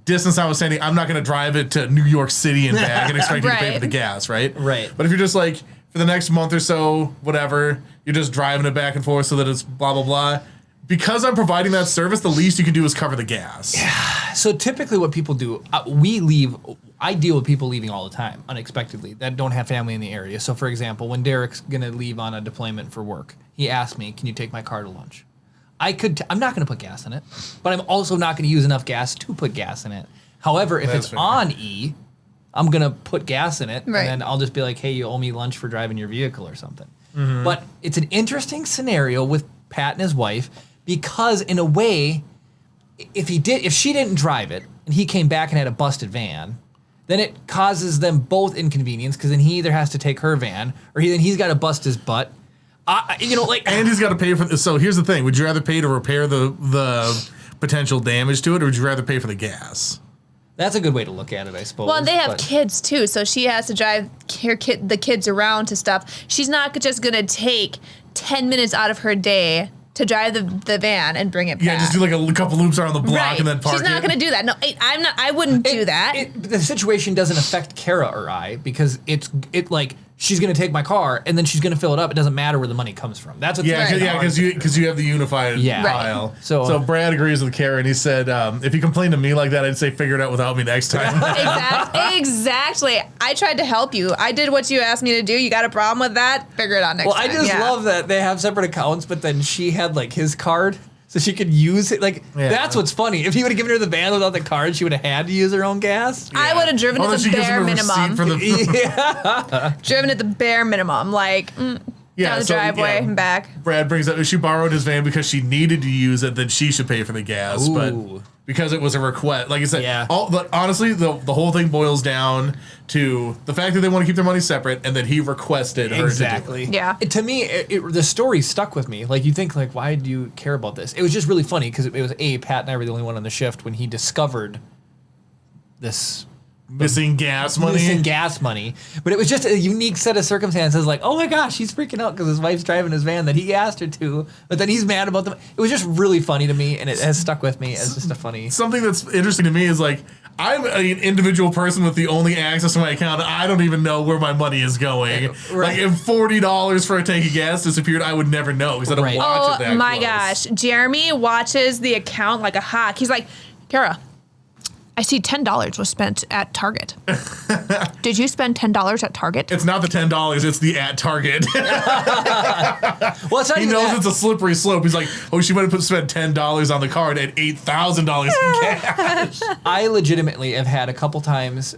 distance notwithstanding, I'm not going to drive it to New York City and back and expect you to pay for Right. the gas, right? Right. But if you're just like, for the next month or so, whatever, you're just driving it back and forth so that it's blah, blah, blah. Because I'm providing that service, the least you can do is cover the gas. So typically what people do, I deal with people leaving all the time, unexpectedly, that don't have family in the area. So for example, when Derek's gonna leave on a deployment for work, he asked me, can you take my car to lunch? I'm not gonna put gas in it, but I'm also not gonna use enough gas to put gas in it. However, if That's it's fair. on E, I'm gonna put gas in it, Right. and then I'll just be like, hey, you owe me lunch for driving your vehicle or something. But it's an interesting scenario with Pat and his wife, because in a way, if she didn't drive it and he came back and had a busted van, then it causes them both inconvenience because then he either has to take her van or then he's got to bust his butt. And he's got to pay for. So here's the thing: would you rather pay to repair the potential damage to it, or would you rather pay for the gas? That's a good way to look at it, I suppose. Well, and they have but- kids too, so she has to drive the kids around to stuff. She's not just gonna take 10 minutes out of her day to drive the van and bring it back. Yeah, just do like a couple loops around the block right. and then park She's not it. gonna do that. No, I'm not. I wouldn't do that. The situation doesn't affect Kara or I because it's like she's gonna take my car and then she's gonna fill it up. It doesn't matter where the money comes from. That's what's Yeah, Right. because you have the unified Yeah. Right. file. So Brad agrees with Karen. He said, if you complain to me like that, I'd say figure it out without me next time. Exactly. I tried to help you. I did what you asked me to do. You got a problem with that? Figure it out next Well, time. I just Yeah. love that they have separate accounts, but then she had like his card, so she could use it. Like Yeah. that's what's funny. If he would have given her the van without the card, she would have had to use her own gas. I would have driven Oh, at then the she gives bare him a receipt minimum. for the Yeah. Driven at the bare minimum, like down the driveway and back. Brad brings up if she borrowed his van because she needed to use it, then she should pay for the gas. Ooh. But because it was a request, like I said, Yeah. honestly, the whole thing boils down to the fact that they want to keep their money separate and that he requested her to do Exactly. it. Yeah. To me, the story stuck with me. Like you think, like, why do you care about this? It was just really funny because it was Pat and I were the only one on the shift when he discovered this Missing gas money. missing gas money. But it was just a unique set of circumstances. Like, oh my gosh, he's freaking out because his wife's driving his van that he asked her to, but then he's mad about them. It was just really funny to me, and it has stuck with me as just a funny. Something that's interesting to me is like I'm an individual person with the only access to my account. I don't even know where my money is going. Right. Like if $40 for a tank of gas disappeared, I would never know because I don't Right. watch it that Oh my close. gosh. Jeremy watches the account like a hawk. He's like, Kara, I see $10 was spent at Target. Did you spend $10 at Target? It's not the $10, it's the at Target. Well, it's not He even knows that. it's a slippery slope. He's like, oh, she might have spent $10 on the card and $8,000 in cash. I legitimately have had a couple times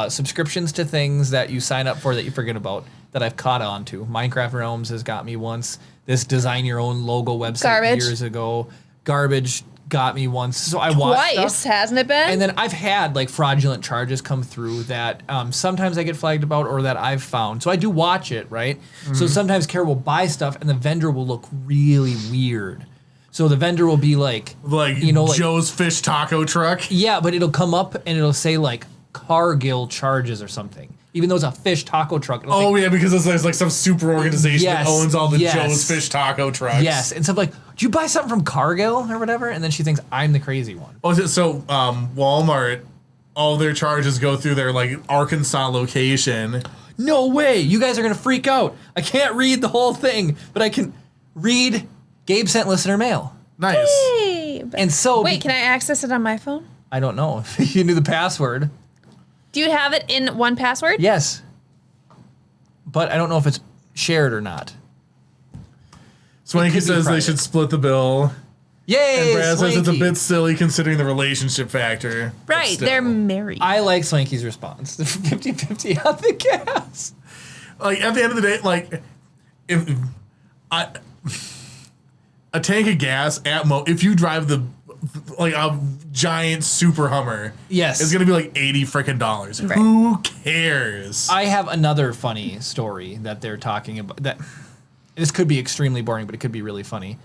subscriptions to things that you sign up for that you forget about that I've caught on to. Minecraft Realms has got me once. This design your own logo website Garbage. years ago. Garbage got me once. So I watched Twice, stuff. hasn't it been? And then I've had like fraudulent charges come through that sometimes I get flagged about or that I've found. So I do watch it, right? So sometimes Kara will buy stuff and the vendor will look really weird. So the vendor will be like, Like, you know, like, Joe's Fish Taco Truck. yeah, but it'll come up and it'll say like Cargill charges or something, even though it's a fish taco truck. Oh yeah, because there's like some super organization that owns all the yes. Joe's Fish Taco trucks. Yes, and stuff like, did you buy something from Cargill or whatever? And then she thinks I'm the crazy one. Oh, so Walmart, all their charges go through their like Arkansas location. No way! You guys are gonna freak out. I can't read the whole thing, but I can read Gabe sent listener mail. Nice. Hey, And so wait, can I access it on my phone? I don't know if you knew the password. Do you have it in 1Password? Yes, but I don't know if it's shared or not. Swanky says they should split the bill. Yay! And Brad says it's a Swanky. bit silly considering the relationship factor. but Right, still. they're married. I like Swanky's response. 50-50 on the gas. Like at the end of the day, like if a tank of gas if you drive like a giant super Hummer, Yes. it's gonna be like $80 frickin'. Right. Who cares? I have another funny story that they're talking about. That this could be extremely boring, but it could be really funny.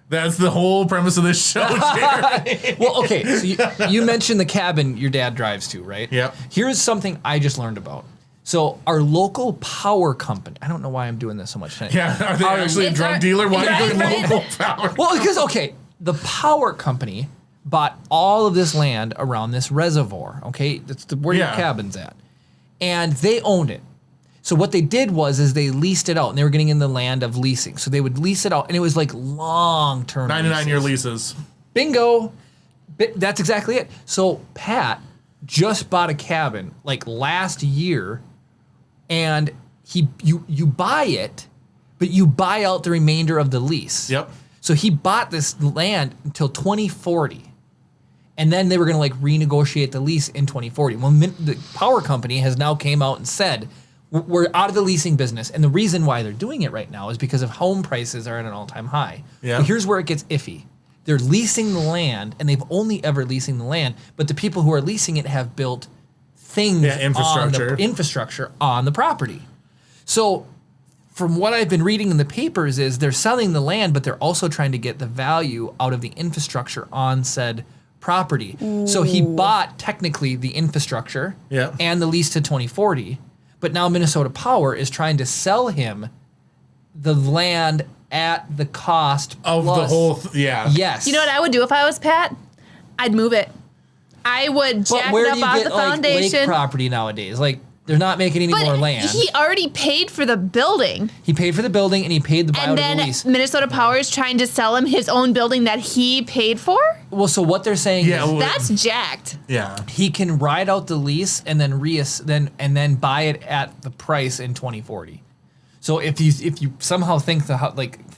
That's the whole premise of this show, Jerry. Well, okay, so you mentioned the cabin your dad drives to, right? Yep. Here's something I just learned about. So our local power company, I don't know why I'm doing this so much tonight. Yeah, are they actually a It's drug our- dealer? Why are you Right, going right. local power? Well, because, okay, the power company bought all of this land around this reservoir, okay? That's where your Yeah. cabin's at. And they owned it. So what they did was they leased it out, and they were getting in the land of leasing. So they would lease it out, and it was like long-term 99-year leases. Bingo. That's exactly it. So just bought a cabin like last year, and you buy it, but you buy out the remainder of the lease. Yep. So he bought this land until 2040, and then they were going to like renegotiate the lease in 2040. Well, the power company has now came out and said we're out of the leasing business, and the reason why they're doing it right now is because of home prices are at an all-time high. Yeah. Well, here's where it gets iffy. They're leasing the land, and they've only ever leasing the land, but the people who are leasing it have built things infrastructure on the property. So from what I've been reading in the papers is they're selling the land, but they're also trying to get the value out of the infrastructure on said property. Ooh. So he bought technically the infrastructure and the lease to 2040, but now Minnesota Power is trying to sell him the land at the cost of the whole Yes. You know what I would do if I was Pat? I'd move it. I would jack it up off the foundation. Lake property nowadays? Like, they're not making any more land. He already paid for the building. He paid for the building, and he paid the buyout of the lease. And then Minnesota Power is trying to sell him his own building that he paid for? Well, so what they're saying is that's jacked. Yeah. He can ride out the lease and then buy it at the price in 2040. So if you somehow think the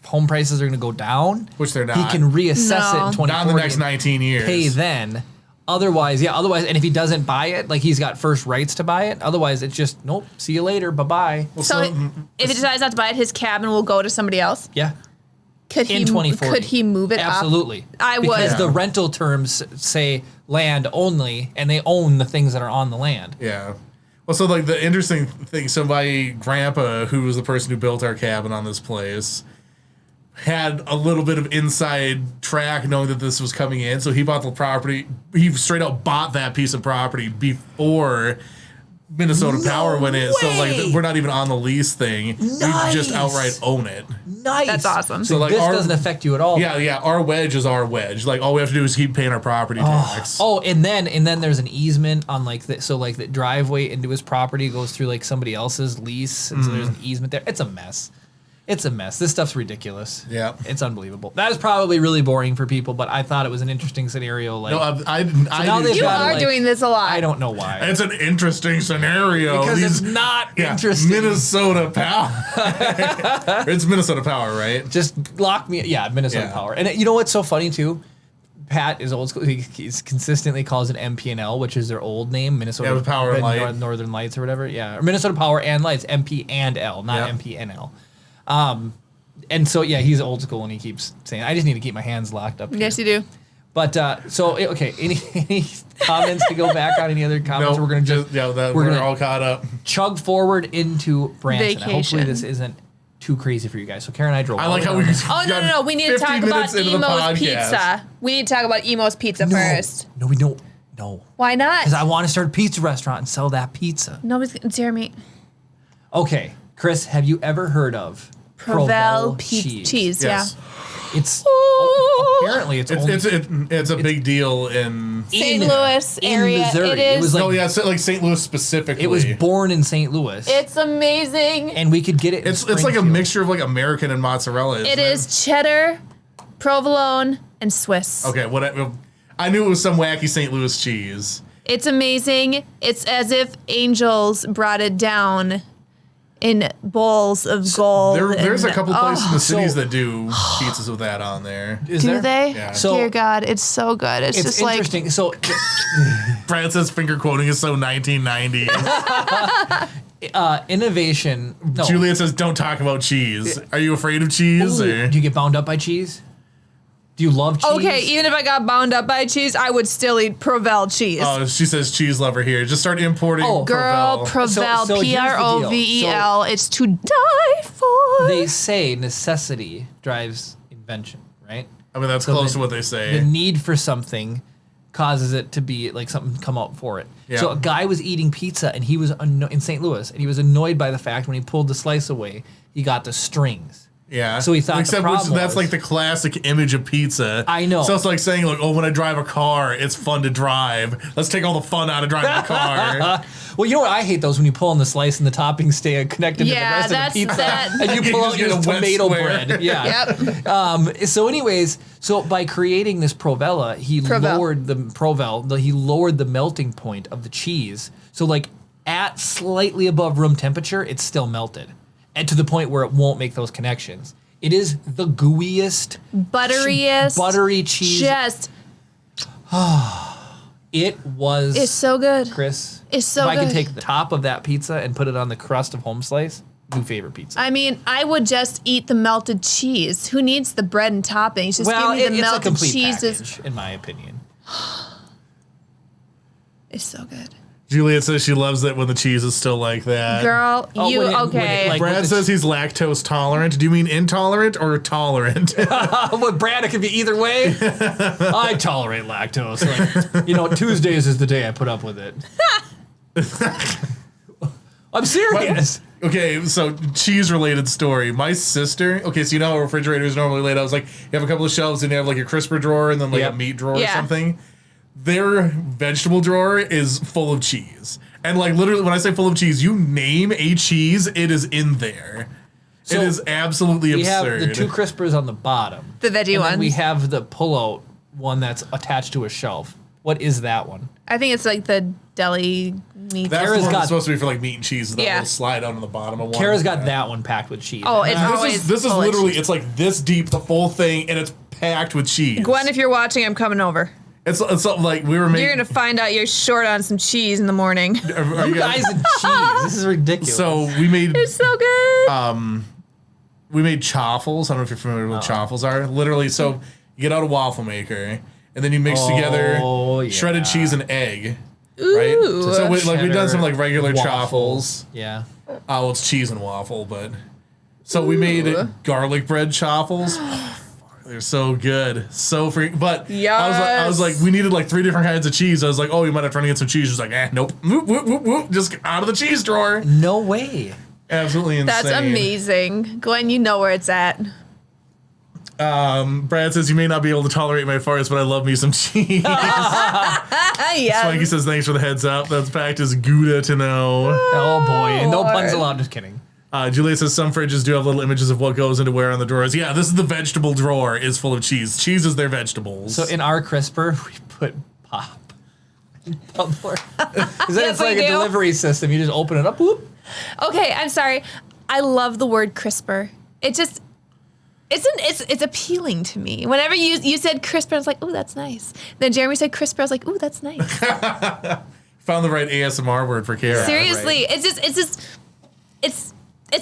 home prices are going to go down, which they're not, he can reassess it in 2040. Not in the next 19 years. Pay then. Otherwise, and if he doesn't buy it, like he's got first rights to buy it. Otherwise, it's just nope. See you later. Bye bye. Well, so if he decides not to buy it, his cabin will go to somebody else. Yeah. Could in 2040. Could he move it? Absolutely. I would. Because the rental terms say land only, and they own the things that are on the land. Yeah. Well, so like the interesting thing, so my grandpa, who was the person who built our cabin on this place, had a little bit of inside track knowing that this was coming in. So he bought the property. He straight up bought that piece of property before Minnesota Power went in. So like we're not even on the lease thing. Nice. We just outright own it. Nice. That's awesome. So like this doesn't affect you at all. Yeah. Our wedge is our wedge. Like all we have to do is keep paying our property tax. Oh, and then there's an easement on the driveway into his property goes through like somebody else's lease, and so there's an easement there. It's a mess. It's a mess. This stuff's ridiculous. Yeah. It's unbelievable. That is probably really boring for people, but I thought it was an interesting scenario. Like, you are doing this a lot. I don't know why. It's an interesting scenario. Because it's not interesting. Minnesota Power. It's Minnesota Power, right? Just lock me. Yeah, Minnesota Power. And you know what's so funny too? Pat is old school. He's consistently calls it MPNL, which is their old name, Minnesota Power and Light. Northern Lights or whatever. Yeah, or Minnesota Power and Lights, MP and L, not MPNL. And so he's old school, and he keeps saying, "I just need to keep my hands locked up." Yes, you do. But okay, any comments to go back on? Any other comments? No, we're gonna we're all caught up. Chug forward into Branson. Vacation. Hopefully, this isn't too crazy for you guys. So Karen and I drove. I like how we. Oh no! We need to talk about Emo's Pizza. We need to talk about Emo's Pizza first. No, we don't. No. Why not? Because I want to start a pizza restaurant and sell that pizza. Nobody's Jeremy. Okay, Chris, have you ever heard of Provel cheese? Yes. Yeah. It's apparently It's a big deal in St. Louis in area. Missouri. It is. It was like, oh yeah, so like St. Louis specifically. it was born in St. Louis, It's amazing. and we could get it. In It's like a Springfield. mixture of like American and mozzarella. It is cheddar, provolone, and Swiss. Okay, I knew it was some wacky St. Louis cheese. It's amazing. It's as if angels brought it down in bowls of gold. There's a and- couple places in the cities So- that do pizzas with that on there. Is Do there? they? Yeah. So- Dear God, it's so good. It's just like interesting. So, Brad says finger quoting is so 1990. innovation. No. Juliet says don't talk about cheese. Are you afraid of cheese? Ooh, Or? do you get bound up by cheese? Do you love cheese? okay. Even if I got bound up by cheese, I would still eat Provel cheese. Oh, she says cheese lover here. Just start importing. Oh. Girl, Provel. Provel, So here's the deal. Provel. It's to die for. They say necessity drives invention, right? I mean, that's So close the- to what they The say. need for something causes it to be like something come up for it. Yeah. So a guy was eating pizza and he was in St. Louis and he was annoyed by the fact when he pulled the slice away, he got the strings. Yeah. So he thought the problem that's was- like the classic image of pizza. I know. So it's like saying like, oh, when I drive a car, it's fun to drive. Let's take all the fun out of driving a car. Well, you know what I hate those when you pull on the slice and the toppings stay connected to the Yeah, rest of the that's pizza, that. and you You pull just out get your a wet tomato square. bread. Yeah. Yep. So, anyways, by creating this Provella, he lowered the melting point of the cheese. So, like at slightly above room temperature, it's still melted, and to the point where it won't make those connections. It is the gooeyest, Butteriest. buttery cheese. Just. It was. It's so good. Chris. It's so if I could good. take the top of that pizza and put it on the crust of home slice, new favorite pizza. I mean, I would just eat the melted cheese. Who needs the bread and toppings? Just well, give me the it's a melted complete cheese. package, in my opinion. It's so good. Juliet says she loves it when the cheese is still like that. Girl, Oh, you when it- okay? like- Brad with the says he's lactose tolerant. Do you mean intolerant or tolerant? But Brad, it could be either way. I tolerate lactose. Like, Tuesdays is the day I put up with it. I'm serious. Okay, so cheese related story. My sister, so you know how a refrigerator is normally laid out. It's like you have a couple of shelves and you have like a crisper drawer and then like Yep. a meat drawer or Yeah. something. Their vegetable drawer is full of cheese. And like literally when I say full of cheese, you name a cheese, it is in there. So it is absolutely we absurd. have the two crispers on the bottom. The veggie and ones. then we have the pull-out one that's attached to a shelf. What is that one? I think it's like the deli meat. That's Kara's the one got- that's supposed to be for like meat and cheese. That Yeah. will slide out on the bottom of one. Kara's got that one packed with cheese. Oh, it's always This is full of literally cheese. it's like this deep, the full thing, and it's packed with cheese. Gwen, if you're watching, I'm coming over. It's something like we were making. You're gonna find out you're short on some cheese in the morning. Are you guys and cheese. This is ridiculous. So we made It's so good. we made chaffles. I don't know if you're familiar with what chaffles are. Literally, so you get out a waffle maker and then you mix together yeah. shredded cheese and egg. Right. Ooh. So we've done some like regular Waffle. chaffles. Yeah. Well, it's cheese and waffle, but so we made garlic bread chaffles. They're so good, so free. But I was like, we needed like 3 different kinds of cheese. I was like, oh, you might have to run and get some cheese. She was like, nope, whoop, whoop, whoop, whoop. Just out of the cheese drawer. No way. Absolutely insane. That's amazing. Gwen, you know where it's at. Brad says you may not be able to tolerate my farts, but I love me some cheese. Yes. Mikey says thanks for the heads up. That fact is Gouda to know. Oh boy. No puns Lord. allowed. Just kidding. Julia says some fridges do have little images of what goes into where on the drawers. Yeah, this is the vegetable drawer is full of cheese. Cheese is their vegetables. So in our crisper, we put pop. Because then Yes, it's like we a do. delivery system. You just open it up. Whoop. Okay, I'm sorry. I love the word crisper. It just it's appealing to me. Whenever you said crisper, I was like, ooh, that's nice. Then Jeremy said crisper, I was like, ooh, that's nice. Found the right ASMR word for Kara. Seriously, it's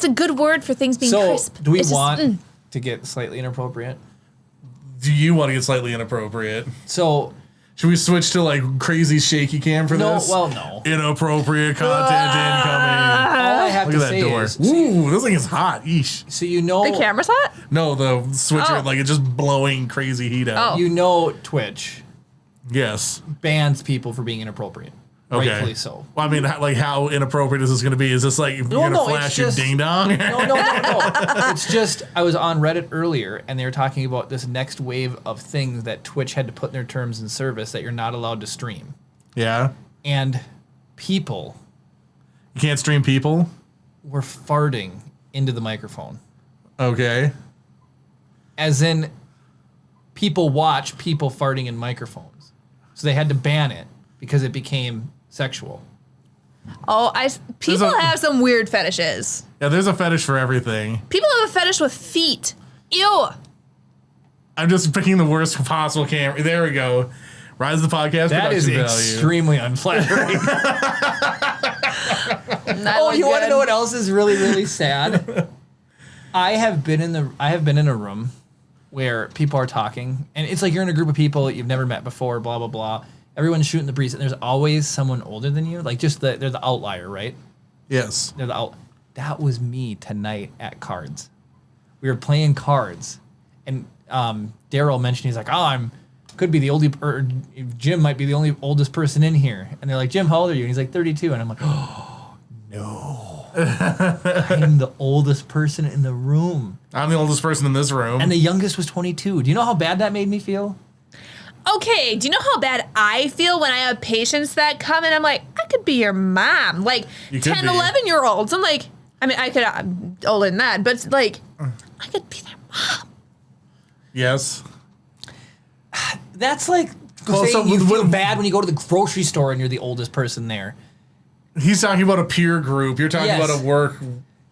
a good word for things being So crisp. do we It's just, want to get slightly inappropriate? Do you want to get slightly inappropriate? So Should we switch to like crazy shaky cam for no, this? well, no. Inappropriate content incoming. All I have Look to at that say door. is, Ooh, this thing is hot. Yeesh. so you know, The camera's hot? No, the switcher, Oh. like it's just blowing crazy heat out. Oh. you know Twitch. Yes. bans people for being inappropriate. Okay. Rightfully so. Well, I mean, like, how inappropriate is this going to be? Is this like you're going to flash your ding dong? No. It's just I was on Reddit earlier, and they were talking about this next wave of things that Twitch had to put in their terms and service that you're not allowed to stream. Yeah. And people You can't stream people? were farting into the microphone. Okay. As in, people watch people farting in microphones. So they had to ban it because it became sexual. Oh, people have some weird fetishes. Yeah, there's a fetish for everything. People have a fetish with feet. Ew. I'm just picking the worst possible camera. There we go. Rise of the podcast That is production value. extremely unflattering. Oh, you want to know what else is really, really sad? I have been in a room where people are talking, and it's like you're in a group of people that you've never met before, blah blah blah. Everyone's shooting the breeze, and there's always someone older than you. Like they're the outlier, right? Yes. That was me tonight at cards. We were playing cards, and Daryl mentioned he's like, "Oh, could be the oldie, or Jim might be the only oldest person in here." And they're like, "Jim, how old are you?" And he's like, 32. And I'm like, "Oh no, I'm the oldest person in the room." I'm the oldest person in this room. And the youngest was 22. Do you know how bad that made me feel? Okay, do you know how bad I feel when I have patients that come and I'm like, I could be your mom. Like 10, 11-year-olds. I'm like, I'm older than that, but like, I could be their mom. Yes. That's like saying you feel bad when you go to the grocery store and you're the oldest person there. He's talking about a peer group. You're talking about a work.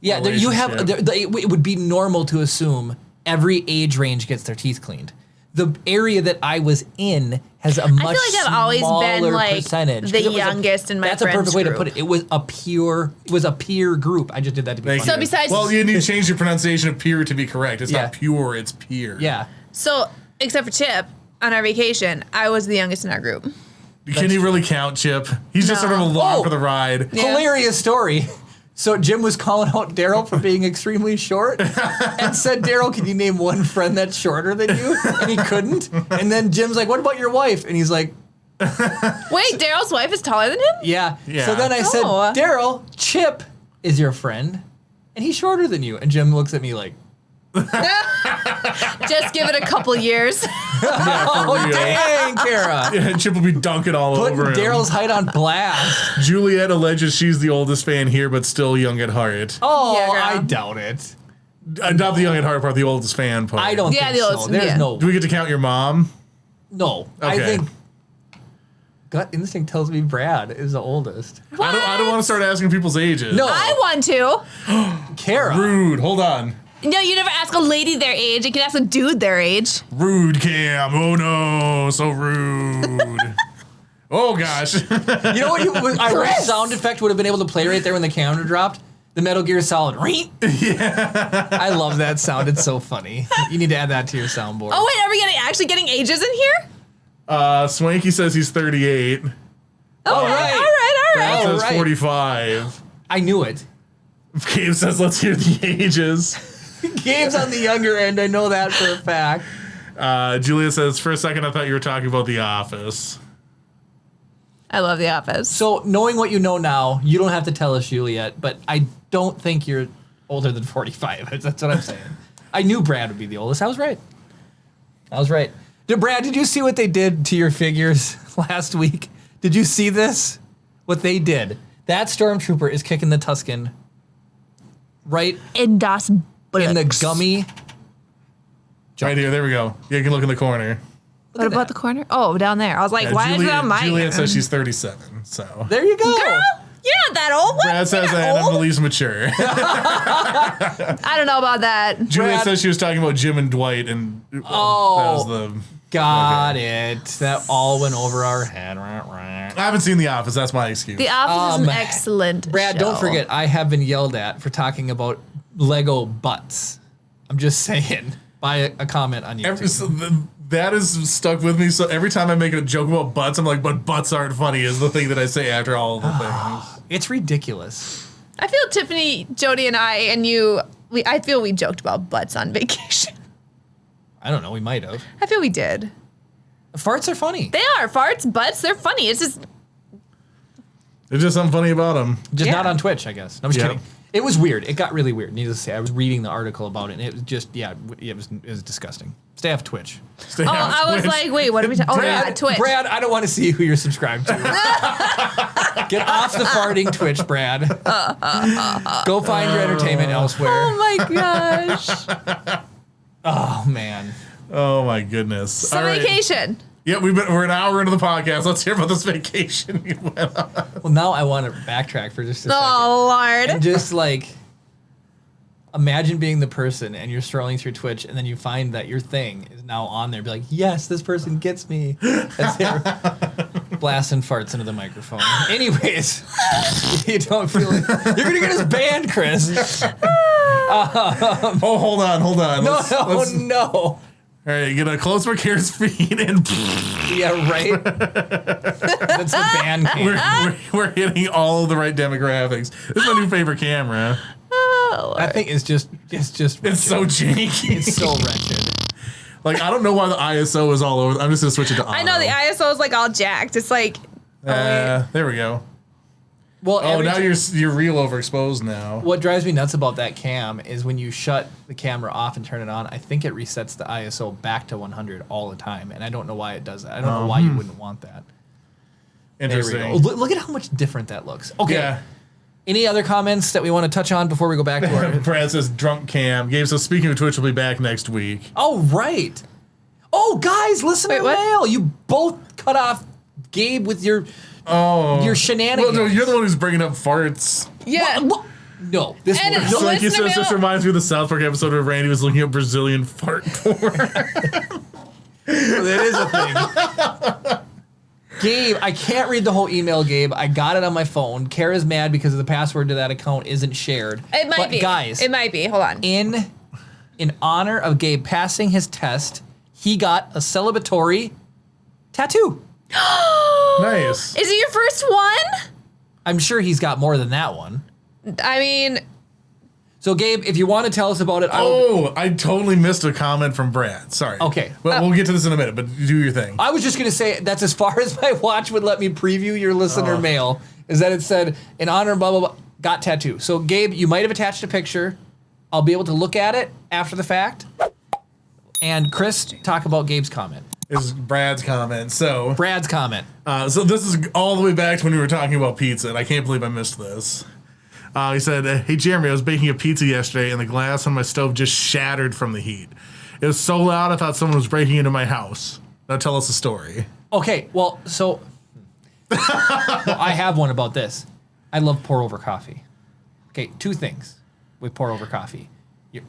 Yeah, you have. It would be normal to assume every age range gets their teeth cleaned. The area that I was in has a much I feel like I've always been like percentage. the youngest in my friends group. That's a perfect way to put it. It was a peer group. I just did that to be funny. So besides, well, you need to change your pronunciation of peer to be correct. It's not pure, it's peer. Yeah. So except for Chip, on our vacation, I was the youngest in our group. Can he really count Chip? He's just sort of along for the ride. Yeah. Hilarious story. So Jim was calling out Daryl for being extremely short and said, "Daryl, can you name one friend that's shorter than you?" And he couldn't. And then Jim's like, "What about your wife?" And he's like, Wait, Daryl's wife is taller than him? Yeah. So then I said, "Daryl, Chip is your friend, and he's shorter than you." And Jim looks at me like, Just give it a couple years. "Oh, dang, Kara." Yeah, Chip will be dunking all over him. Daryl's height on blast. Juliet alleges she's the oldest fan here, but still young at heart. Oh, Yeah, girl. I doubt it. Not the young at heart part, the oldest fan part. I don't Yeah, think the so. oldest- There's yeah. no. Do we get to count your mom? No. I Okay. think gut instinct tells me Brad is the oldest. I don't want to start asking people's ages. No. I want to. Kara. Rude. Hold on. No, you never ask a lady their age. You can ask a dude their age. Rude, Cam. Oh no, so rude. Oh gosh. You know what? I wish sound effect would have been able to play right there when the camera dropped. The Metal Gear Solid. Yeah. I love that sound. It's so funny. You need to add that to your soundboard. Oh wait, are we actually getting ages in here? Swanky says he's 38. All right. Brad says right. 45. I knew it. Gabe says let's hear the ages. Gabe's on the younger end. I know that for a fact. Julia says, for a second I thought you were talking about The Office. I love The Office. So knowing what you know now, you don't have to tell us, Juliet, but I don't think you're older than 45. That's what I'm saying. I knew Brad would be the oldest. I was right. Brad, did you see what they did to your figures last week? Did you see this? What they did. That stormtrooper is kicking the Tusken right in Das in the gummy. Right here, there we go. Yeah, you can look in the corner. What about the corner? Oh, down there. I was like, why is it on my Juliet says she's 37, so. There you go. Girl, you're not that old. What? Brad says that Emily's mature. I don't know about that. Juliet Brad- says she was talking about Jim and Dwight, and that was the. Got it. That all went over our head. I haven't seen The Office. That's my excuse. The Office is an excellent Brad, show. don't forget, I have been yelled at for talking about Lego butts. I'm just saying. By a comment on YouTube. That is stuck with me. So every time I make a joke about butts, I'm like, but butts aren't funny is the thing that I say after all of the things. It's ridiculous. I feel Tiffany, Jody, and I, and you, I feel we joked about butts on vacation. I don't know. We might have. I feel we did. Farts are funny. They are farts, butts. They're funny. It's just There's just something funny about them. Just Yeah. not on Twitch, I guess. No, I'm just Yep. kidding. It was weird. It got really weird. Needless to say, I was reading the article about it, and it was just, it was disgusting. Stay off Twitch. Stay Oh, on I was Twitch. like, wait, what are we talking? Oh, yeah, Twitch. Brad, I don't want to see who you're subscribed to. Get off the farting Twitch, Brad. Go find your entertainment elsewhere. Oh my gosh. Oh, man. Oh my goodness. So All right. vacation. Yeah, we're an hour into the podcast. Let's hear about this vacation you went on. Well, now I want to backtrack for just a second. Oh Lord. And just like, imagine being the person and you're scrolling through Twitch and then you find that your thing is now on there. Be like, yes, this person gets me. That's their blasting farts into the microphone. Anyways, you don't feel like you're gonna get us banned, Chris. Oh, hold on. No, no. All right, get a close look here's feed and Yeah, right. That's the ban cam. we're hitting all of the right demographics. This is my new favorite camera. Oh, I think it's just wretched. It's so janky. It's so wretched. Like, I don't know why the ISO is all over. I'm just gonna switch it to auto. I know the ISO is like all jacked. It's like, There we go. Well, Oh, now you're real overexposed now. What drives me nuts about that cam is when you shut the camera off and turn it on, I think it resets the ISO back to 100 all the time, and I don't know why it does that. I don't know why you wouldn't want that. There we Interesting. go. Look at how much different that looks. Okay. Yeah. Any other comments that we want to touch on before we go back to our... Brad says drunk cam. Gabe says speaking of Twitch, will be back next week. Oh, right. Oh, guys, listen to Wait, what? mail. You both cut off Gabe with your shenanigans. Well, no, you're the one who's bringing up farts. yeah. What? No, this And works. it's Like he Listen to says, this mail. reminds me of the South Park episode where Randy was looking at Brazilian fart porn. That is a thing. Gabe, I can't read the whole email, Gabe. I got it on my phone. Kara's mad because the password to that account isn't shared. It might but be. Guys, It might be. Hold on. in honor of Gabe passing his test, he got a celebratory tattoo. Nice. Is it your first one? I'm sure he's got more than that one. I mean, So, Gabe, if you want to tell us about it, I totally missed a comment from Brad. Sorry. Okay. Well, we'll get to this in a minute, but do your thing. I was just going to say that's as far as my watch would let me preview your listener mail, is that it said, in honor of blah, blah, blah, got tattoo. So, Gabe, you might have attached a picture. I'll be able to look at it after the fact. And Chris, talk about Gabe's comment. Is Brad's comment. So, Brad's comment. so this is all the way back to when we were talking about pizza, and I can't believe I missed this. He said, hey, Jeremy, I was baking a pizza yesterday, and the glass on my stove just shattered from the heat. It was so loud, I thought someone was breaking into my house. Now tell us the story. Okay, well, so I have one about this. I love pour over coffee. Okay, two things with pour over coffee.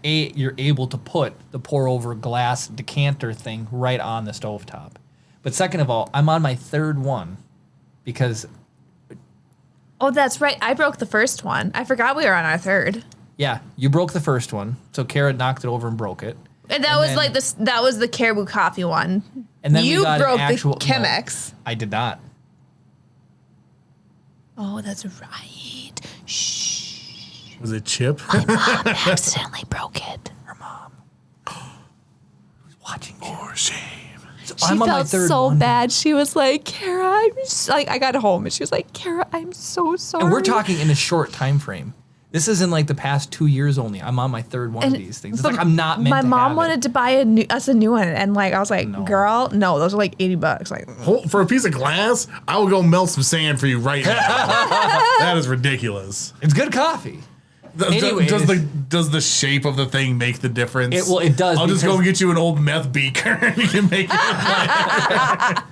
You're able to put the pour over glass decanter thing right on the stovetop. But second of all, I'm on my third one because oh, that's right. I broke the first one. I forgot we were on our third. yeah, you broke the first one, so Kara knocked it over and broke it. And that And was then- like this. That was the Caribou coffee one. And then we you got an broke actual- the Chemex. No, I did not. Oh, that's right. Shh. Was it Chip? Mom accidentally broke it. Her mom was watching you. For shame. So She I'm on my felt third so one. bad. She was like, Kara, like, I got home and she was like, Kara, I'm so sorry. And we're talking in a short time frame. This is in like the past 2 years only. I'm on my third one of these things. It's but like I'm not meant My to mom have wanted it. to buy us a new one, and like I was like, No. girl, no, those are like $80. Like, For a piece of glass, I will go melt some sand for you right now. That is ridiculous. It's good coffee. Anyways. Does the shape of the thing make the difference? It does. I'll just go because- and get you an old meth beaker and you can make it.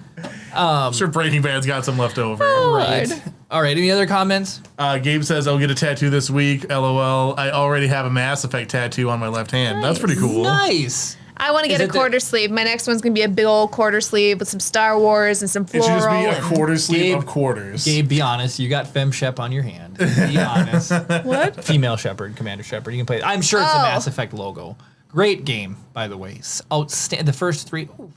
I'm sure Breaking Bad's got some left over. Right. All right. Any other comments? Gabe says, I'll get a tattoo this week. LOL. I already have a Mass Effect tattoo on my left hand. That's pretty cool. Nice. I want to Is get a it the- quarter sleeve. My next one's gonna be a big old quarter sleeve with some Star Wars and some It should floral. just be a and- quarter sleeve Gabe- of quarters. Gabe, be honest. You got Fem Shep on your hand. Be honest. What? Female Shepherd, Commander Shepherd. You can play it. I'm sure it's a Oh. Mass Effect logo. Great game, by the way. Outstanding. The first three. Oh,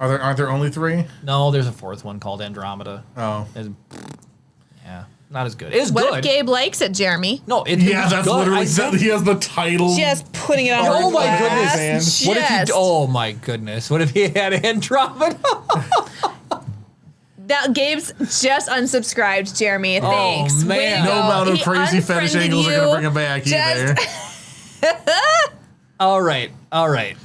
Aren't there only 3? no, there's a fourth one called Andromeda. Oh. There's- Yeah. Not as good. It's What good. if Gabe likes it, Jeremy? No, it Yeah, was that's good. literally I said- he has the title. Just putting it on Oh her my glass. goodness. What if he? Just- Oh my goodness. What if he had Andromeda? That Gabe's just unsubscribed, Jeremy. Thanks. man. Way to No go. amount of He crazy fetish unfriended angles are you. gonna bring him back either. All right.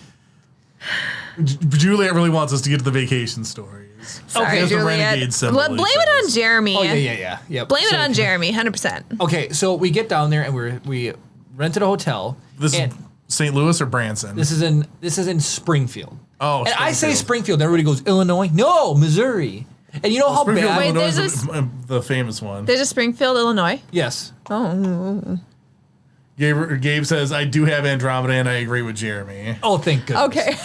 Juliet really wants us to get to the vacation stories. Sorry, There's the Juliet. renegade symbol, Blame he it on says. Jeremy. Oh yeah. Yep. Blame it So- on Jeremy, 100%. Okay, so we get down there and we rented a hotel. This is and St. Louis or Branson? this is in Springfield. Oh, and I say Springfield. Springfield. Everybody goes Illinois. No, Missouri. And you know how Springfield, bad? Wait, Illinois there's is the famous one. There's a Springfield, Illinois. Yes. Oh. Gabe says, I do have Andromeda and I agree with Jeremy. Oh, thank goodness. Okay.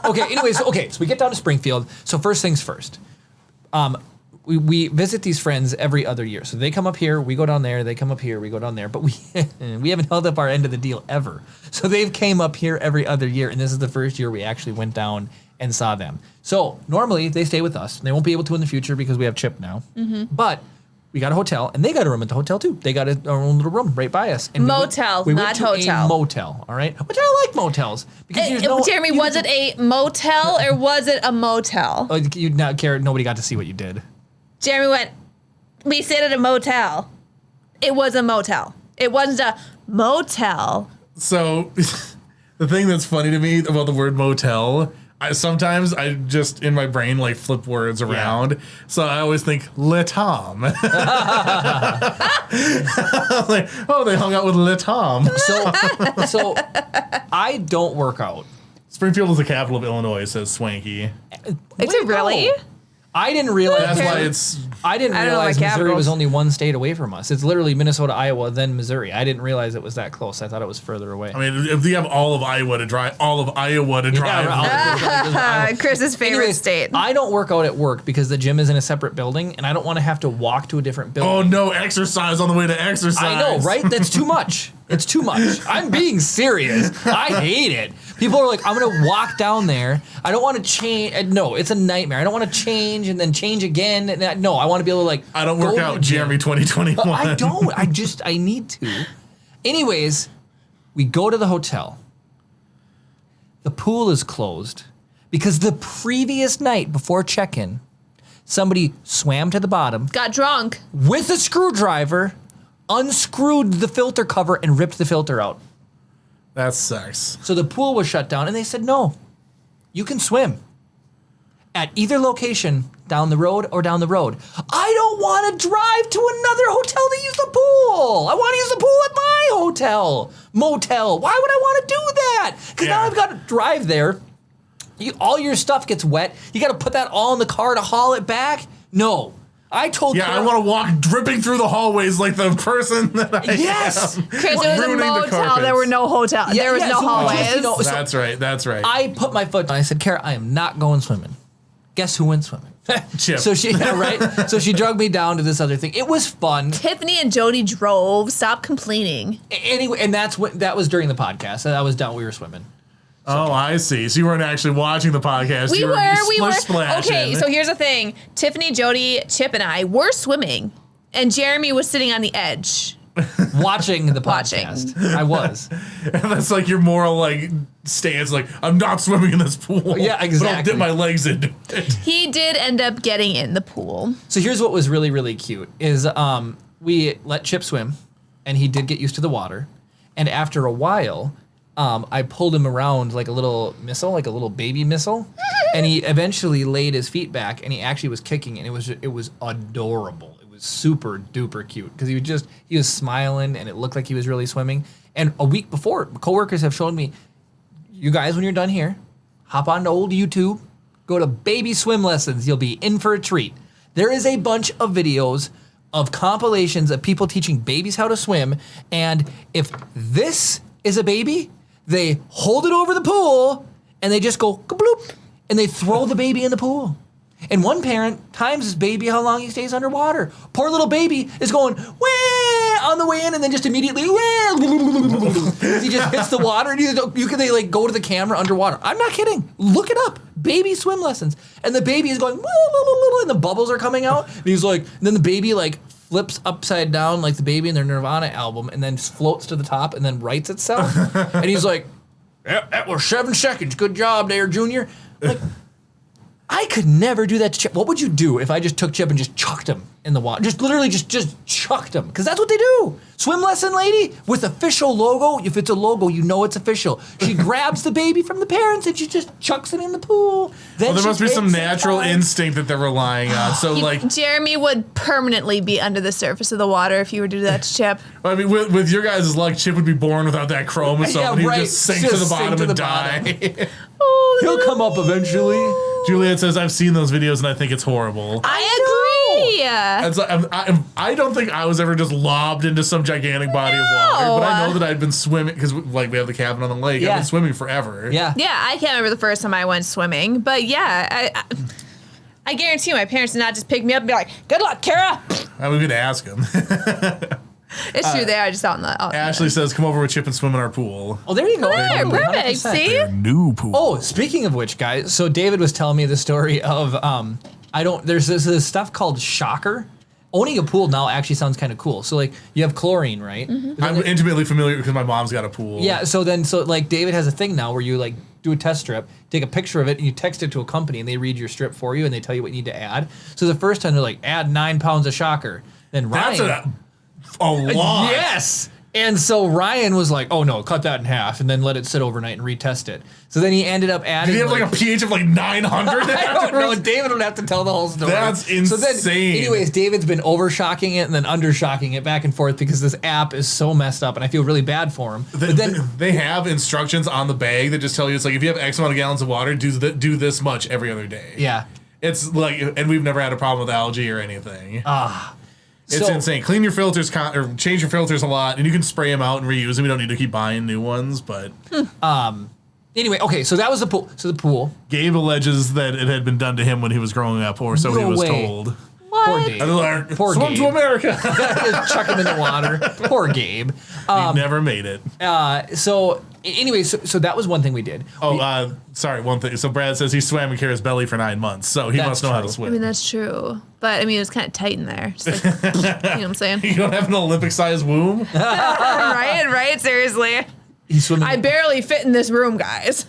Okay. Anyways, so we get down to Springfield. So first things first. We visit these friends every other year. So they come up here, we go down there. They come up here, we go down there. But we haven't held up our end of the deal ever. So they've came up here every other year, and this is the first year we actually went down and saw them. So normally they stay with us. They won't be able to in the future because we have Chip now. But we got a hotel, and they got a room at the hotel too. They got our own little room right by us. And Motel, we went not to hotel. A motel, all right? Which I like motels because there's no. Jeremy, you was get it a motel or was it a motel? to- you not care. Nobody got to see what you did. Jeremy went, we stayed at a motel. It was a motel. It wasn't a motel. So the thing that's funny to me about the word motel, sometimes I just in my brain like flip words around. So I always think Le Tom. Like, oh, they hung out with Le Tom. So I don't work out. Springfield is the capital of Illinois, says Swanky. Is it really? I didn't realize. That's Okay. why it's I didn't I don't know realize my Missouri capitals. was only one state away from us. It's literally Minnesota, Iowa, then Missouri. I didn't realize it was that close. I thought it was further away. I mean, if you have all of Iowa to drive, Chris's favorite Anyways, state. I don't work out at work because the gym is in a separate building, and I don't want to have to walk to a different building. Oh no, exercise on the way to exercise. I know, right? That's too much. It's too much. I'm being serious. I hate it. People are like, I'm gonna walk down there. I don't want to change. No, it's a nightmare. I don't want to change and then change again. No, I want to be able to like. I don't go work to out, the gym. Jeremy 2021. I don't. I need to. Anyways, we go to the hotel. The pool is closed because the previous night before check-in, somebody swam to the bottom Got drunk. with a screwdriver, unscrewed the filter cover, and ripped the filter out. That sucks. So the pool was shut down, and they said, no, you can swim at either location, down the road or down the road. I don't want to drive to another hotel to use the pool. I want to use the pool at my hotel, motel. Why would I want to do that? Because now Yeah. I've got to drive there. All your stuff gets wet. You got to put that all in the car to haul it back. No. I told Yeah, I Carol- want to walk dripping through the hallways like the person that I Yes. am. Chris, it was a Ruining the motel. carpets. There were no hotel. Yeah, there was yeah, no so hallways. just, you know, so- That's right. That's right. I put my foot down. I said, Kara, I am not going swimming. Guess who went swimming? Chip. So she, yeah, right? So she drugged me down to this other thing. It was fun. Tiffany and Jody drove. Stop complaining. Anyway, and that was during the podcast. I was down. We were swimming. Oh, I see. So you weren't actually watching the podcast. We you were. splish splashing. Okay, so here's the thing. Tiffany, Jody, Chip, and I were swimming. And Jeremy was sitting on the edge. Watching the Watching. podcast. I was. That's like your moral like stance. Like I'm not swimming in this pool. Yeah, But I'll exactly. dip my legs into it. He did end up getting in the pool. So here's what was really, really cute is we let Chip swim, and he did get used to the water. And after a while, I pulled him around like a little missile, like a little baby missile. And he eventually laid his feet back, and he actually was kicking, and it was adorable. It was super duper cute because he was smiling, and it looked like he was really swimming. And a week before, coworkers have shown me, you guys, when you're done here, hop on to old YouTube, go to baby swim lessons. You'll be in for a treat. There is a bunch of videos of compilations of people teaching babies how to swim. And if this is a baby, they hold it over the pool and they just go kabloop and they throw the baby in the pool. And one parent times his baby how long he stays underwater. Poor little baby is going wah on the way in and then just immediately wah. He just hits the water and they like go to the camera underwater. I'm not kidding. Look it up. Baby swim lessons. And the baby is going wah, and the bubbles are coming out. And he's like, and then the baby like flips upside down like the baby in their Nirvana album and then floats to the top and then rights itself. And he's like, "Yep, that was 7 seconds. Good job there, Junior." Like, I could never do that to Chip. What would you do if I just took Chip and just chucked him in the water? Just literally just chucked him. Because that's what they do. Swim lesson lady with official logo. If it's a logo, you know it's official. She grabs the baby from the parents and she just chucks it in the pool. Then there must be some takes it natural out. instinct that they're relying on. So like, Jeremy would permanently be under the surface of the water if you were to do that to Chip. I mean, with your guys' luck, Chip would be born without that chromosome, Yeah, and he'd right. just sink to Just the bottom sink to and the die. Oh, He'll come up eventually. Juliet says, "I've seen those videos and I think it's horrible." I agree. It's like, I don't think I was ever just lobbed into some gigantic body of water, but I know that I'd been swimming because like we have the cabin on the lake. Yeah. I've been swimming forever. Yeah. Yeah, I can't remember the first time I went swimming, but yeah, I guarantee my parents did not just pick me up and be like, "Good luck, Kara." I was gonna ask him. It's true, they are just out in the. Ashley says, "Come over with Chip and swim in our pool." Oh, there you go. There, perfect. 100%. See? New pool. Oh, speaking of which, guys, so David was telling me the story of there's this stuff called shocker. Owning a pool now actually sounds kind of cool. So like you have chlorine, right? Mm-hmm. I'm intimately familiar because my mom's got a pool. Yeah, so like David has a thing now where you like do a test strip, take a picture of it, and you text it to a company, and they read your strip for you, and they tell you what you need to add. So the first time they're like, add 9 pounds of shocker. Then That's Ryan, a lot. yes. And so Ryan was like, "Oh no, cut that in half, and then let it sit overnight and retest it." So then he ended up adding. Did he have like a pH of like 900? I don't know. David would have to tell the whole story. That's So then, insane. anyways, David's been overshocking it and then undershocking it back and forth because this app is so messed up, and I feel really bad for him. But then, They have instructions on the bag that just tell you it's like if you have X amount of gallons of water, do this much every other day. yeah, It's like, and we've never had a problem with algae or anything. It's so- insane. Clean your filters or change your filters a lot, and you can spray them out and reuse them. You don't need to keep buying new ones. But Anyway, okay, so that was the pool. So the pool. Gabe alleges that it had been done to him when he was growing up, or so he No was way. told. What? Poor Dave. I learned, Poor swim Gabe. to America. Chuck him in the water. Poor Gabe. He never made it. Anyway, so that was one thing we did. Sorry, one thing. So Brad says he swam in Kara's belly for 9 months, so he That's must know how to true. swim. I mean, that's true. But I mean, it was kind of tight in there. Just like, you know what I'm saying? You don't have an Olympic-sized womb? Right? Seriously. He's swimming. I barely fit in this room, guys.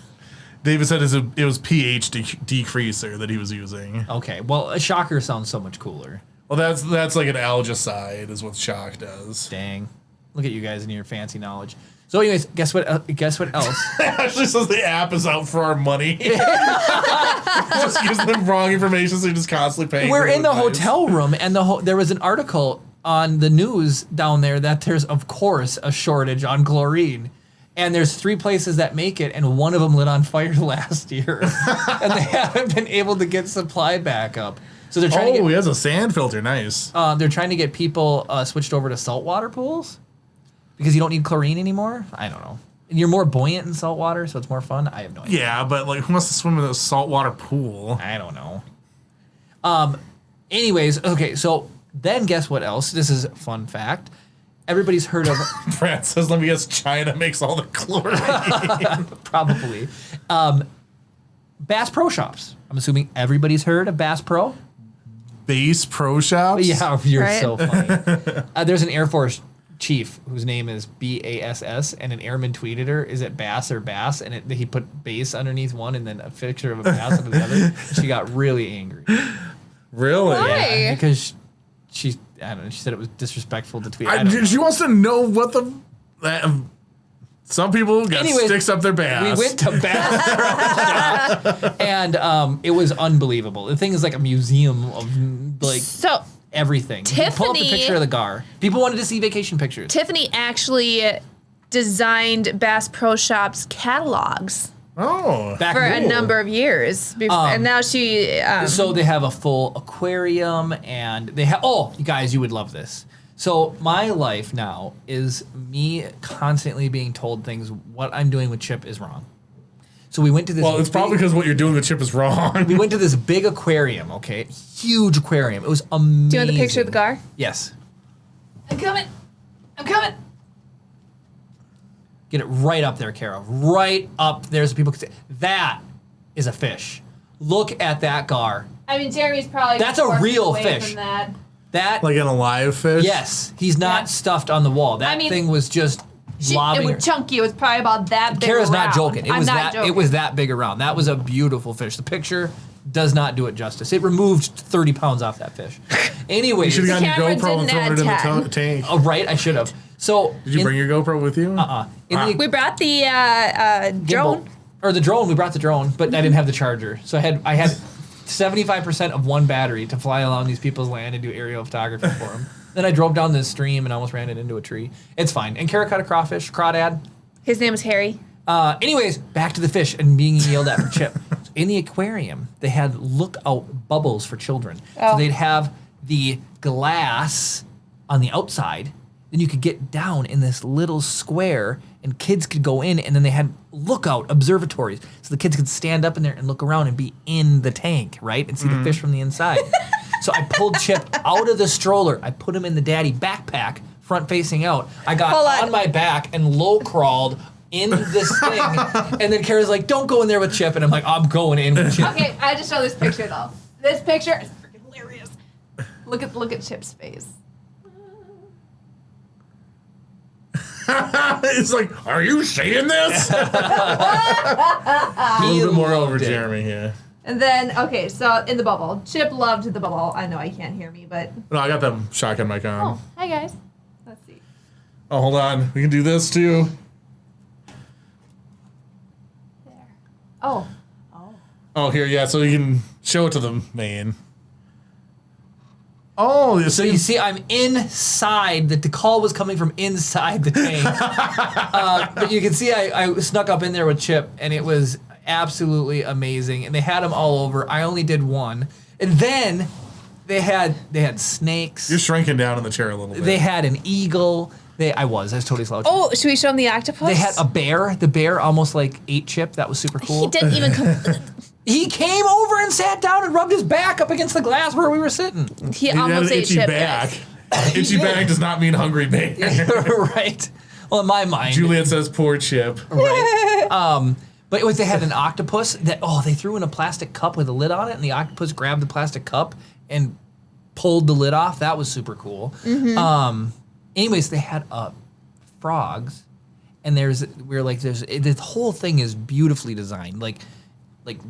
David said it was pH decreaser that he was using. Okay, well, a shocker sounds so much cooler. Well, that's like an algicide is what shock does. Dang, look at you guys and your fancy knowledge. So, anyways, guess what else? Ashley says the app is out for our money. Just gives them wrong information, so you're just constantly paying. We're for in the advice. hotel room, and there was an article on the news down there that there's, of course, a shortage on chlorine. And there's 3 places that make it, and one of them lit on fire last year. And they haven't been able to get supply back up. So they're trying Oh, to he has a sand filter. Nice. they're trying to get people switched over to saltwater pools because you don't need chlorine anymore. I don't know. And you're more buoyant in saltwater, so it's more fun. I have no idea. Yeah, but like, who wants to swim in a saltwater pool? I don't know. Anyways, okay, so then guess what else? This is a fun fact. Everybody's heard of Brad says, "Let me guess, China makes all the chlorine." probably Bass Pro Shops. I'm assuming everybody's heard of Bass Pro. Base Pro Shops. Yeah, you're Right. so funny. There's an Air Force chief whose name is BASS, and an airman tweeted her, "Is it Bass or Bass?" And he put base underneath one and then a picture of a bass under the other. She got really angry. Really? Why? Yeah, because she I don't know. She said it was disrespectful to tweet. I don't know. She wants to know what the. Some people got Anyways, sticks up their bass. We went to Bass Pro Shop, and it was unbelievable. The thing is like a museum of like So everything. You can pull up the Tiffany- picture of the gar. People wanted to see vacation pictures. Tiffany actually designed Bass Pro Shops catalogs Oh. Back for a then. number of years, and now she. So they have a full aquarium, and they have. Oh, you guys, you would love this. So my life now is me constantly being told things. What I'm doing with Chip is wrong. So we went to this. Well, it's probably because what you're doing with Chip is wrong. we went to this big aquarium. Okay, huge aquarium. It was amazing. Do you want the picture of the gar? Yes. I'm coming. I'm coming. Get it right up there, Carol. Right up there so people can see. That is a fish. Look at that gar. I mean, Jeremy's probably. That's a 4 feet real away fish. From that. That Like an alive fish? yes, he's not stuffed on the wall. That thing was just It lobbing. was chunky. It was probably about that big. Kara's around. not joking. I'm not joking. It was that big around. That was a beautiful fish. The picture does not do it justice. It removed 30 pounds off that fish. Anyway, You should have gotten your camera GoPro and didn't thrown it in add the tank. oh right, I should have. So Did you bring your GoPro with you? We brought the drone. or the drone. We brought the drone, but I didn't have the charger. So I had 75% of one battery to fly along these people's land and do aerial photography for them. Then I drove down this stream and almost ran it into a tree. It's fine. And Kara caught a crawdad. His name is Harry. Anyways, back to the fish and being yelled at for Chip. In the aquarium, they had lookout bubbles for children. So they'd have the glass on the outside, then you could get down in this little square and kids could go in, and then they had lookout observatories. So the kids could stand up in there and look around and be in the tank, right? And see the fish from the inside. So I pulled Chip out of the stroller. I put him in the daddy backpack, front facing out. I got on my back and low crawled in this thing. And then Kara's like, don't go in there with Chip. And I'm like, I'm going in with Chip. Okay, I just show this picture though. This picture is freaking hilarious. Look at Chip's face. It's like, are you seeing this? A little bit more over Jeremy here. And then, okay, so in the bubble. Chip loved the bubble. I know he can't hear me, but... No, I got the shotgun mic on. Oh, hi guys. Let's see. Oh, hold on. We can do this too. There. Oh. Oh, here, yeah, so you can show it to the man. Oh, So you see, I'm inside. The call was coming from inside the tank. But you can see I snuck up in there with Chip, and it was absolutely amazing. And they had them all over. I only did one. And then they had snakes. You're shrinking down in the chair a little bit. They had an eagle. I was totally slouching. Oh, should we show him the octopus? They had a bear. The bear almost like ate Chip. That was super cool. He didn't even come... He came over and sat down and rubbed his back up against the glass where we were sitting. He had almost an ate itchy Chip, back. guys. Itchy back does not mean hungry bear. Right. Well, in my mind. Juliet says poor Chip. Right. But they had an octopus that, they threw in a plastic cup with a lid on it, and the octopus grabbed the plastic cup and pulled the lid off. That was super cool. Mm-hmm. Anyways, they had frogs, and this whole thing is beautifully designed, like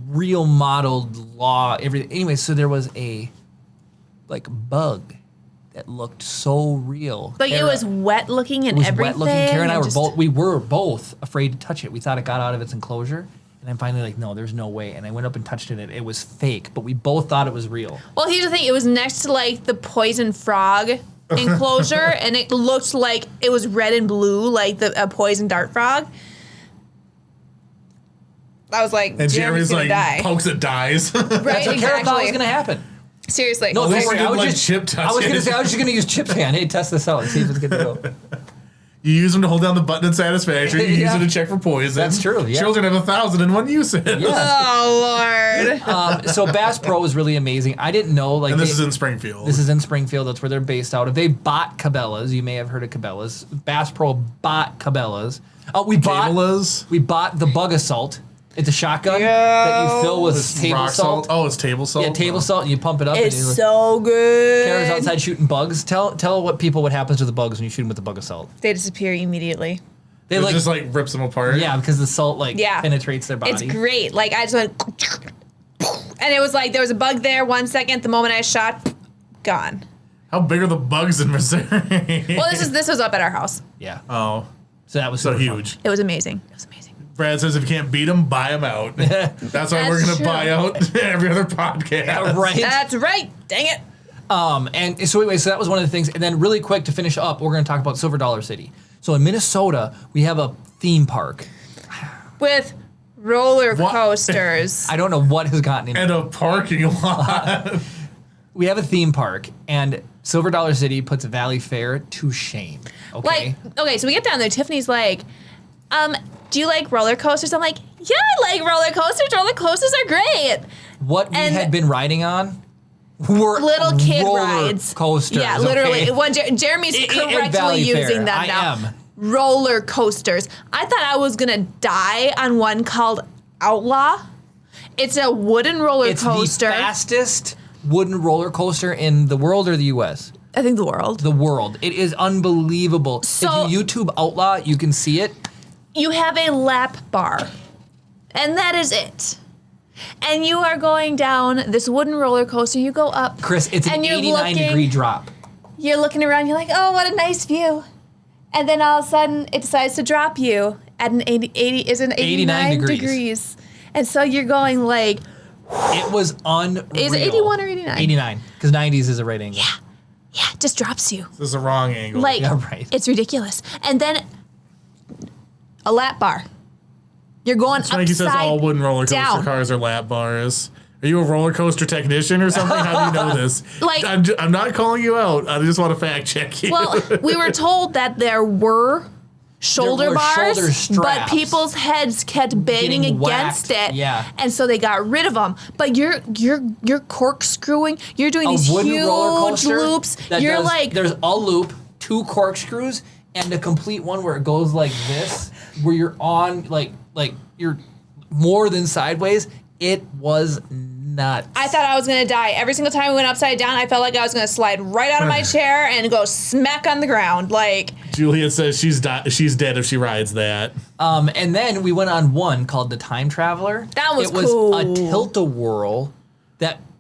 real modeled everything. Anyway, so there was a bug that looked so real. Like it was wet looking and everything. Wet looking. Kara and I were both afraid to touch it. We thought it got out of its enclosure. And I'm finally like, no, there's no way. And I went up and touched it, and it was fake, but we both thought it was real. Well, here's the thing. It was next to the poison frog enclosure, and it looked like it was red and blue, like a poison dart frog. I was like, And Jeremy's Jeremy's gonna die. pokes it dies. Right, That's what Kara thought was exactly. going to happen. Seriously. No, At least don't worry. you didn't I let was Chip touch going to it. say, I was just going to use Chip's hand. Hey, test this out and see if it's good to go. You use them to hold down the button in Satisfactory. You use Yeah. it to check for poison. That's true, yeah. Children have 1,001 uses. Oh, Lord. So Bass Pro was really amazing. I didn't know. And this is in Springfield. This is in Springfield. That's where they're based out of. They bought Cabela's. You may have heard of Cabela's. Bass Pro bought Cabela's. We bought the Bug Assault. It's a shotgun that you fill with table rock salt. Oh, it's table salt? Yeah, table salt, and you pump it up. It's and so good. Kara's outside shooting bugs. Tell what happens to the bugs when you shoot them with the Bug Assault. They disappear immediately. They It just rips them apart. Yeah, because the salt penetrates their body. It's great. Like I just went, and it was there was a bug there 1 second. The moment I shot, gone. How big are the bugs in Missouri? Well, this was up at our house. Yeah. Oh, So that was so super huge. It was amazing. It was amazing. Brad says if you can't beat them, buy them out. That's why we're going to true. buy out every other podcast. Fun. Right. That's right. Dang it. And so anyway, so that was one of the things. And then really quick to finish up, we're going to talk about Silver Dollar City. So in Minnesota, we have a theme park. With roller What? coasters. I don't know what has gotten in. And a parking lot. We have a theme park, and Silver Dollar City puts Valley Fair to shame. Okay. Okay, so we get down there. Tiffany's like, do you like roller coasters? I'm like, yeah, I like roller coasters. Roller coasters are great. What we and- had been riding on were Little kid roller rides. coasters. Yeah, literally. okay? Well, Jeremy's At correctly Valley using Fair. them I now. am. Roller coasters. I thought I was gonna die on one called Outlaw. It's a wooden roller It's coaster. the fastest wooden roller coaster in the world or the U.S.? I think the world. The world. It is unbelievable. So- if you YouTube Outlaw, you can see it. You have a lap bar, and that is it. And you are going down this wooden roller coaster. You go up. Chris, it's an and you're 89-degree drop. You're looking around. You're like, oh, what a nice view. And then all of a sudden, it decides to drop you at an 89 degrees. And so you're going like... It was unreal. Is it 81 or 89? 89, because 90s is a right angle. Yeah, it just drops you. This is the wrong angle. Like, Yeah, right. It's ridiculous. And then a lap bar. You're going upside Frankie says all wooden roller coaster down. cars are lap bars. Are you a roller coaster technician or something? How do you know this? Like- I'm not calling you out. I just want to fact check you. Well, we were told that there were shoulder were bars, shoulder straps. but people's heads kept banging Getting against whacked, it, yeah. and so they got rid of them. But you're corkscrewing. You're doing these wooden huge roller coaster loops. that You're does- like, there's a loop, 2 corkscrews, and a complete one where it goes like this, where you're on like you're more than sideways. It was nuts. I thought I was gonna die every single time we went upside down. I felt like I was gonna slide right out of my chair and go smack on the ground. Like, Juliet says she's dead if she rides that. And then we went on one called the Time Traveler. That was It was cool. a tilt-a-whirl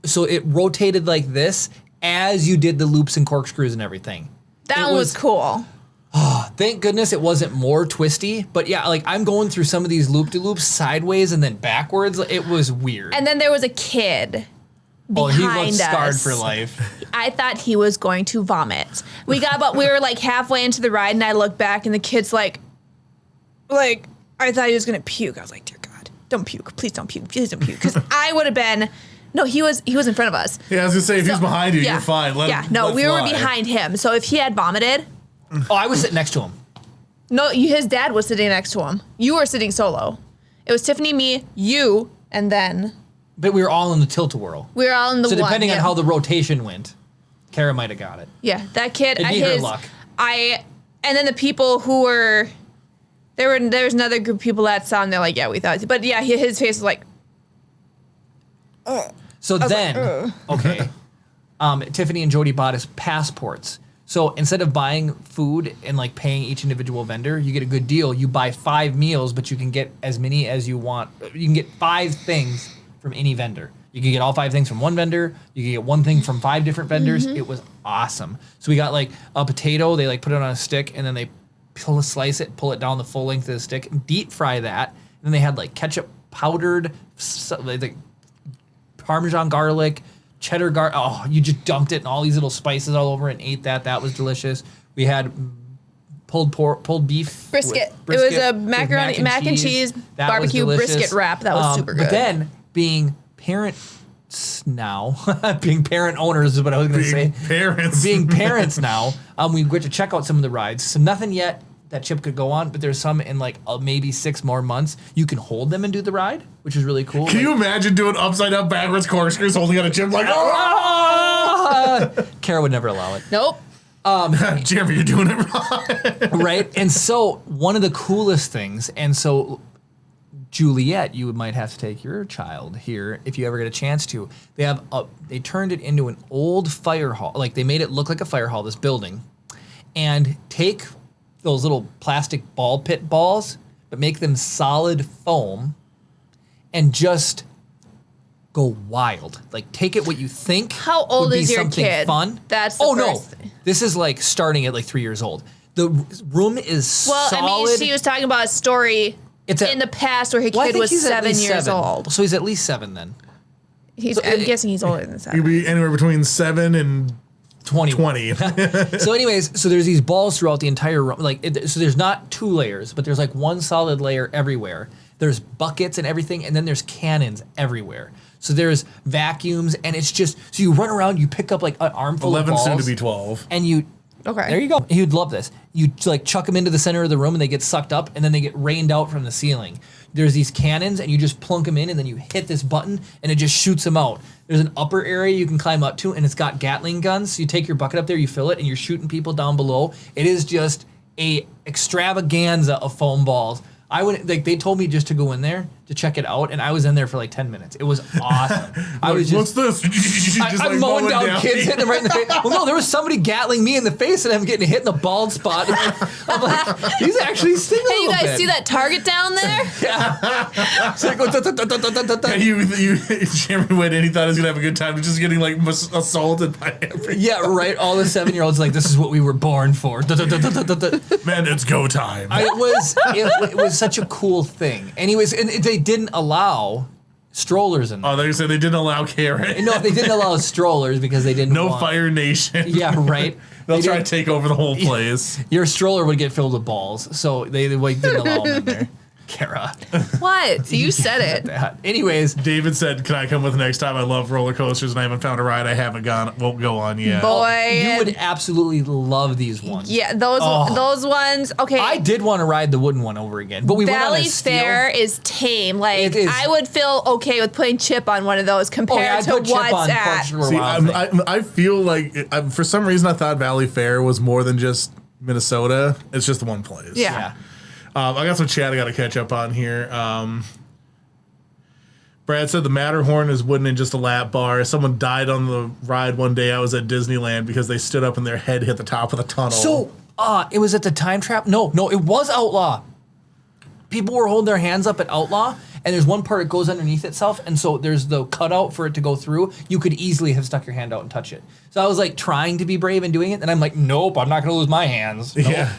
so it rotated like this as you did the loops and corkscrews and everything. that It one was cool. Thank goodness it wasn't more twisty. But yeah, like I'm going through some of these loop-de-loops sideways and then backwards. It was weird. And then there was a kid he behind looked scarred us. for life. I thought he was going to vomit. We were like halfway into the ride, and I looked back, and the kid's like, I thought he was gonna puke. I was like, dear God, don't puke, please don't puke, because I would have been. No, he was in front of us. Yeah, I was gonna say if he's behind you, you're fine. Let him we were fly. behind him. So if he had vomited, Oh, I was sitting next to him. no, his dad was sitting next to him. You were sitting solo. It was Tiffany, me, you, and then But we were all in the tilt-a-whirl. we were all in the So one. depending on yeah. how the rotation went, Kara might have got it. Yeah, that kid. It'd be her luck. And then the people who were, there was another group of people that saw him. They're like, yeah, we thought, but yeah, his face was like, So then, okay, Tiffany and Jody bought us passports. So instead of buying food and like paying each individual vendor, you get a good deal. You buy 5 meals, but you can get as many as you want. You can get 5 things from any vendor. You can get all 5 things from one vendor. You can get one thing from 5 different vendors. It was awesome. So we got like a potato. They like put it on a stick and then they slice it, pull it down the full length of the stick, and deep fry that. And then they had like ketchup, powdered, like Parmesan garlic, cheddar garlic. Oh, you just dumped it and all these little spices all over it and ate that. That was delicious. We had pulled beef. brisket. with It was a with macaroni, mac and cheese That was barbecue delicious. brisket wrap. That was super good. But then being parents now, being parent owners is what I was going to say. Parents. Being parents now, we get to check out some of the rides. So nothing yet that Chip could go on, but there's some in like maybe 6 more months. You can hold them and do the ride, which is really cool. Can you imagine doing upside down backwards corkscrews holding on a chip like, Kara would never allow it. Nope. Jeremy, you're doing it wrong. Right? And so one of the coolest things, and so Juliet, you might have to take your child here if you ever get a chance to. They turned it into an old fire hall. Like they made it look like a fire hall, this building, and take those little plastic ball pit balls, but make them solid foam and just go wild. Like take it what you think How old would be is your something kid? fun. That's the oh no. first thing. This is like starting at like 3 years old. The room is Well, solid. I mean, she was talking about a story in the past where her Well, I kid think was he's at 7 least years 7. old. So he's at least 7 then. I'm guessing he's older than You'd 7. be anywhere between 7 and 20. 20. So anyways, so there's these balls throughout the entire room. So there's not 2 layers, but there's like one solid layer everywhere. There's buckets and everything, and then there's cannons everywhere. So there's vacuums, and it's just, so you run around, you pick up like an armful 11 of balls. soon to be 12. And you, Okay. there you go. You'd love this. You like chuck them into the center of the room, and they get sucked up, and then they get rained out from the ceiling. There's these cannons, and you just plunk them in, and then you hit this button, and it just shoots them out. There's an upper area you can climb up to, and it's got Gatling guns. So you take your bucket up there, you fill it, and you're shooting people down below. It is just a extravaganza of foam balls. They told me just to go in there to check it out, and I was in there for like 10 minutes. It was awesome. I was what's this? I'm mowing down kids, hitting them right in the face. Well, no, there was somebody gatling me in the face, and I'm getting hit in the bald spot. I'm like, these actually sting a Hey, you little guys bit. see that target down there? Yeah. So I go, Jeremy went in, he thought he was going to have a good time, just getting like assaulted by everything. yeah, right. All the 7-year-olds like, this is what we were born for. Man, it's go time. It was such a cool thing. Anyways, and they didn't allow strollers in there. Oh, they said they didn't allow Karen. No, they didn't allow strollers because they didn't No want, Fire Nation. Yeah, right. They'll They try to didn't- take over the whole place. Your stroller would get filled with balls, so they like, didn't allow them in there. Kara. What? You said it. That. Anyways, David said, "Can I come with next time? I love roller coasters, and I haven't found a ride won't go on yet." Boy. you would absolutely love these ones. Yeah, those ones. Okay. I did want to ride the wooden one over again, but we went on Valley a steel. Fair is tame. Like It is. I would feel okay with putting Chip on one of those compared I'd to put Chip what's on at. Parks and See, Wild Thing. I feel like for some reason I thought Valley Fair was more than just Minnesota. It's just one place. Yeah. I got some chat I got to catch up on here. Brad said the Matterhorn is wooden and just a lap bar. Someone died on the ride one day. I was at Disneyland because they stood up and their head hit the top of the tunnel. So, it was at the time trap? No, it was Outlaw. People were holding their hands up at Outlaw, and there's one part that goes underneath itself, and so there's the cutout for it to go through. You could easily have stuck your hand out and touch it. So I was like trying to be brave and doing it, and I'm like, nope, I'm not going to lose my hands. Nope. yeah,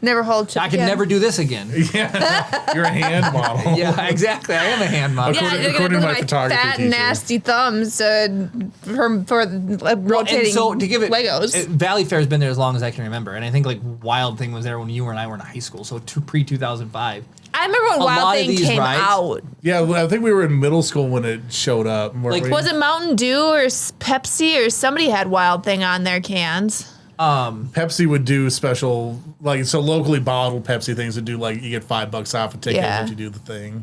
Never hold Chip. I can again. never do this again. yeah, you're a hand model. Yeah, exactly. I am a hand model. Yeah, According- you're according gonna to my put my photography fat, teacher. nasty thumbs for rotating And so to give it, Legos. Valley Fair has been there as long as I can remember, and I think like Wild Thing was there when you and I were in high school, so pre 2005. I remember when a lot Wild of Thing these came rides- out. Yeah, well, I think we were in middle school when it showed up. Like, Was it Mountain Dew or Pepsi or somebody had Wild Thing on their cans? Pepsi would do special, like, so locally bottled Pepsi things would do, like, you get $5 off a ticket Yeah. once you do the thing.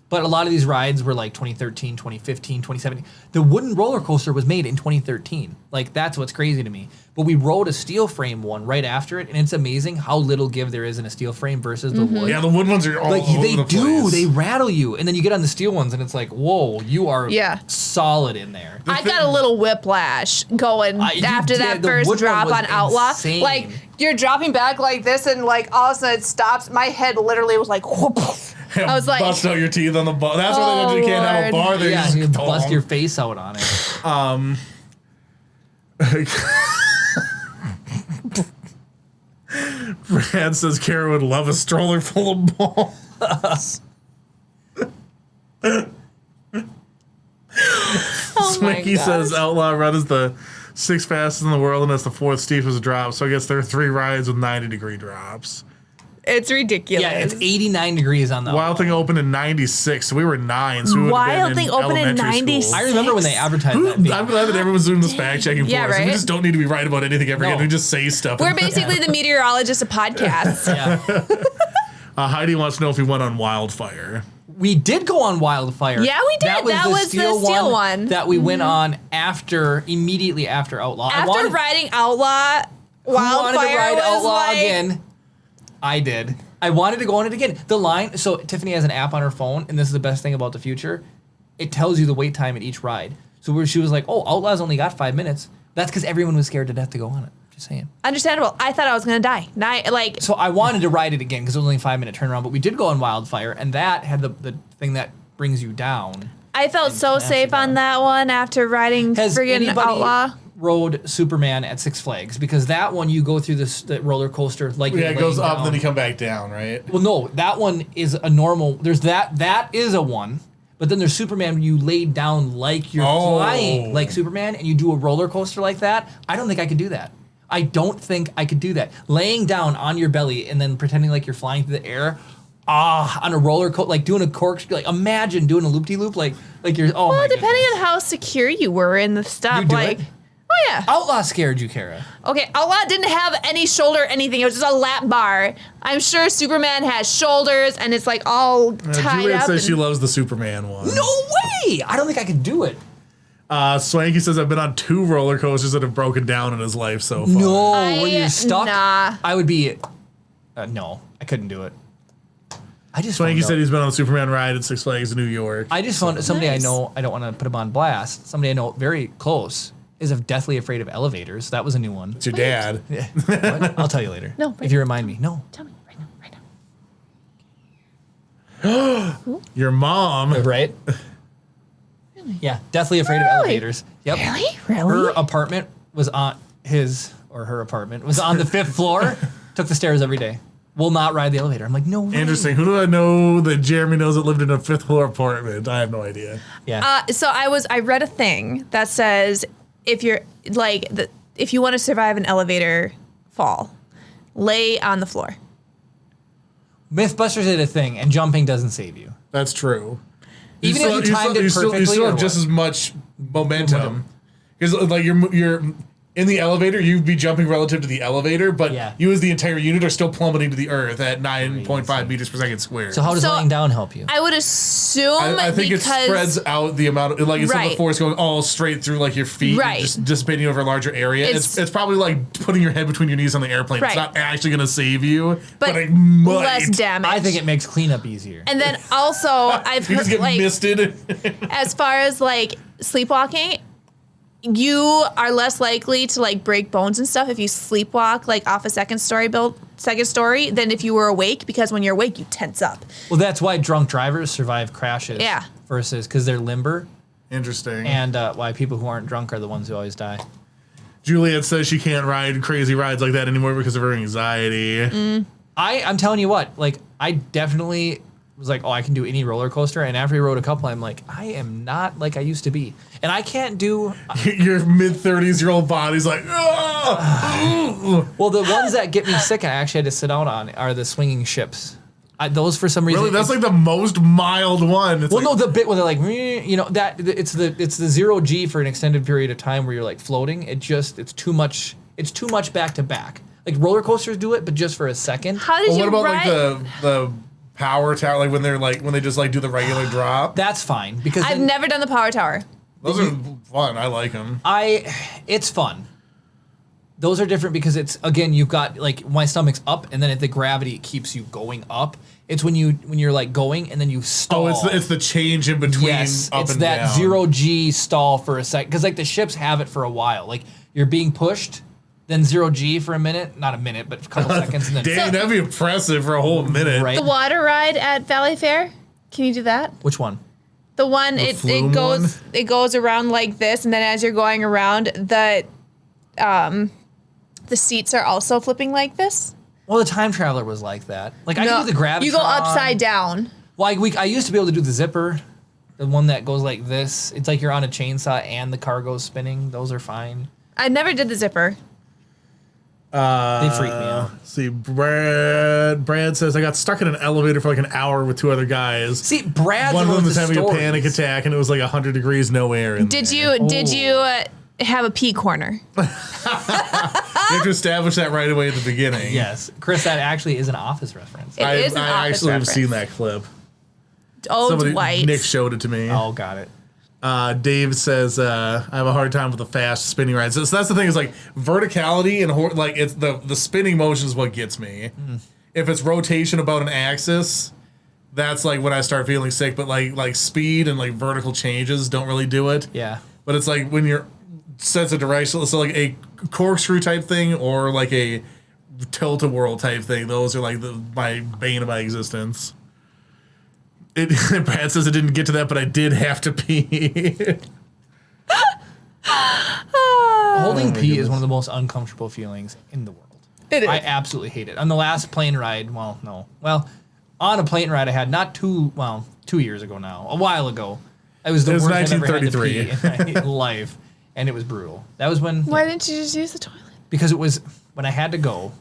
But a lot of these rides were like 2013, 2015, 2017. The wooden roller coaster was made in 2013. Like, that's what's crazy to me. But we rode a steel frame one right after it, and it's amazing how little give there is in a steel frame versus the wood. Yeah, the wood ones are all Like, over they the do. place. They rattle you. And then you get on the steel ones, and it's like, whoa, you are Yeah. solid in there. I got a little whiplash going You after did. that The first wood one drop was on Outlaw. insane. Like, you're dropping back like this, and like all of a sudden it stops. My head literally was like, whoop. I was like, bust out your teeth on the bar. That's why they can't have a Lord. bar. They Yeah, just you bust don't. your face out on it. Brad says Kara would love a stroller full of balls. oh my Swinky gosh. says Outlaw Run is the 6th fastest in the world and it's the 4th steepest drop. So I guess there are 3 rides with 90-degree drops. It's ridiculous. Yeah, it's 89 degrees on the Wild Thing opened in 96, so we were 9. So we would have Wild been Thing opened in elementary school. 96. I remember when they advertised that video. I'm glad that everyone's doing this fact checking for Yeah, us. We right? just don't need to be right about anything ever No. again. We just say stuff. We're basically the meteorologist of podcasts. Yeah. Heidi wants to know if we went on Wildfire. We did go on Wildfire. Yeah, we did. That was the steel one. that we went on immediately after Outlaw. After riding Outlaw, who wanted Wildfire to ride was Outlaw like, again. I did. I wanted to go on it again. The line. So Tiffany has an app on her phone, and this is the best thing about the future. It tells you the wait time at each ride. So where she was like, "Oh, Outlaw's only got 5 minutes." That's because everyone was scared to death to go on it. Just saying. Understandable. I thought I was gonna die. Like, So I wanted to ride it again because it was only a 5-minute turnaround. But we did go on Wildfire, and that had the thing that brings you down. I felt so Nasty safe on down. that one after riding Has friggin' anybody Outlaw. rode Superman at Six Flags? Because that one you go through the roller coaster like Yeah, you're it goes laying up and then down. you come back down, right? Well, no, that one is a normal. There's that is a one, but then there's Superman where you lay down like you're Oh. flying like Superman, and you do a roller coaster like that. I don't think I could do that. I don't think I could do that. Laying down on your belly and then pretending like you're flying through the air. On a roller coaster, like doing a corkscrew. Like imagine doing a loop-de-loop, like you're. Oh Well, my depending goodness. on how secure you were in the stuff, You do like, it? oh yeah. Outlaw scared you, Kara. Okay, Outlaw didn't have any shoulder or anything. It was just a lap bar. I'm sure Superman has shoulders and it's like all tied Juliet up. says she and- loves the Superman one. No way! I don't think I could do it. Swanky says I've been on 2 roller coasters that have broken down in his life so far. No, when you're stuck, nah. I would be. No, I couldn't do it. I just Swanky found said out- he's been on the Superman ride at Six Flags in New York. I just found somebody Nice. I know. I don't want to put him on blast. Somebody I know very close is deathly afraid of elevators. That was a new one. It's your dad. Yeah. What? I'll tell you later. No, if you remind me. No. Tell me right now. Your mom. Right? Yeah, deathly afraid of Really? elevators. Yep. Her apartment was on her apartment was on the 5th floor. Took the stairs every day. Will not ride the elevator. I'm like, no way. Interesting. Who do I know that Jeremy knows that lived in a 5th floor apartment? I have no idea. Yeah. So I read a thing that says if you're if you want to survive an elevator fall, lay on the floor. Mythbusters did a thing, and jumping doesn't save you. That's true. Even if you timed it perfectly, you still or have just what? as much momentum. Because like you're in the elevator, you'd be jumping relative to the elevator, but Yeah. you as the entire unit are still plummeting to the earth at 9.5 meters per second squared. So how does So- laying down help you? I would assume I think it because spreads out the amount of, like, instead of the Right. force going all straight through like your feet, and Right. just dissipating over a larger area. It's probably like putting your head between your knees on the airplane. It's Right. not actually going to save you, but it might. less damage. I think it makes cleanup easier. And then also I've You just heard get like misted. as far as like sleepwalking, you are less likely to like break bones and stuff if you sleepwalk like off a second story than if you were awake, because when you're awake you tense up. Well, that's why drunk drivers survive crashes. Yeah. Versus because they're limber, Interesting. and why people who aren't drunk are the ones who always die. Juliet says she can't ride crazy rides like that anymore because of her anxiety. I'm telling you what, like I definitely was like, oh, I can do any roller coaster, and after we rode a couple, I'm like, I am not like I used to be, and I can't do. Your mid-30s-year-old body's like, oh. Well, the ones that get me sick, and I actually had to sit down on, are the swinging ships. Those for some reason. Really? That's like the most mild one. It's Well, like, no, the bit where they're like, you know, that it's the 0G for an extended period of time where you're like floating. It's too much. It's too much back to back. Like roller coasters do it, but just for a second. How did Well, you what about ride? like the power tower? Like when they just like do the regular drop. That's fine because I've then never done the power tower. Those are fun. I like them. it's fun. Those are different because it's, again, you've got like my stomach's up, and then the gravity keeps you going up. It's when you're like going and then you stall. Oh, it's the change in between yes, up it's and that down. 0G stall for a sec, because like the ships have it for a while. Like you're being pushed, then 0G for a minute, not a minute, but a couple seconds, and then Dang, that'd be impressive for a whole minute. right. The water ride at Valley Fair. Can you do that? Which one? The one it flume goes around like this, and then as you're going around, the seats are also flipping like this. Well, the time traveler was like that. Like I can do the gravity. You go upside down. Well, I used to be able to do the zipper, the one that goes like this. It's like you're on a chainsaw and the car goes spinning. Those are fine. I never did the zipper. They freak me out. See, Brad says I got stuck in an elevator for like an hour with two other guys. See, Brad's One of them was having a stories. panic attack, and it was like 100 degrees, no air. In Did there. you have a pee corner? You have to establish that right away at the beginning. Yes, Chris, that actually is an Office reference. It is an I Office actually have reference. seen that clip. Oh, Dwight. Nick showed it to me. Oh, got it. Dave says I have a hard time with the fast spinning rides. So that's the thing, is like verticality and like it's the spinning motion is what gets me. If it's rotation about an axis, that's like when I start feeling sick. But like speed and like vertical changes don't really do it. Yeah. But it's like when you're sense of direction, so like a corkscrew type thing or like a tilt-a-whirl type thing. Those are like my bane of my existence. Brad says I didn't get to that, but I did have to pee. Holding pee is one of the most uncomfortable feelings in the world. It is. I absolutely hate it. On the last plane ride, on a plane ride I had 2 years ago now, a while ago. It was the was worst I've ever had to 1933. pee in my life, and it was brutal. That was when Why didn't you just use the toilet? because it was when I had to go.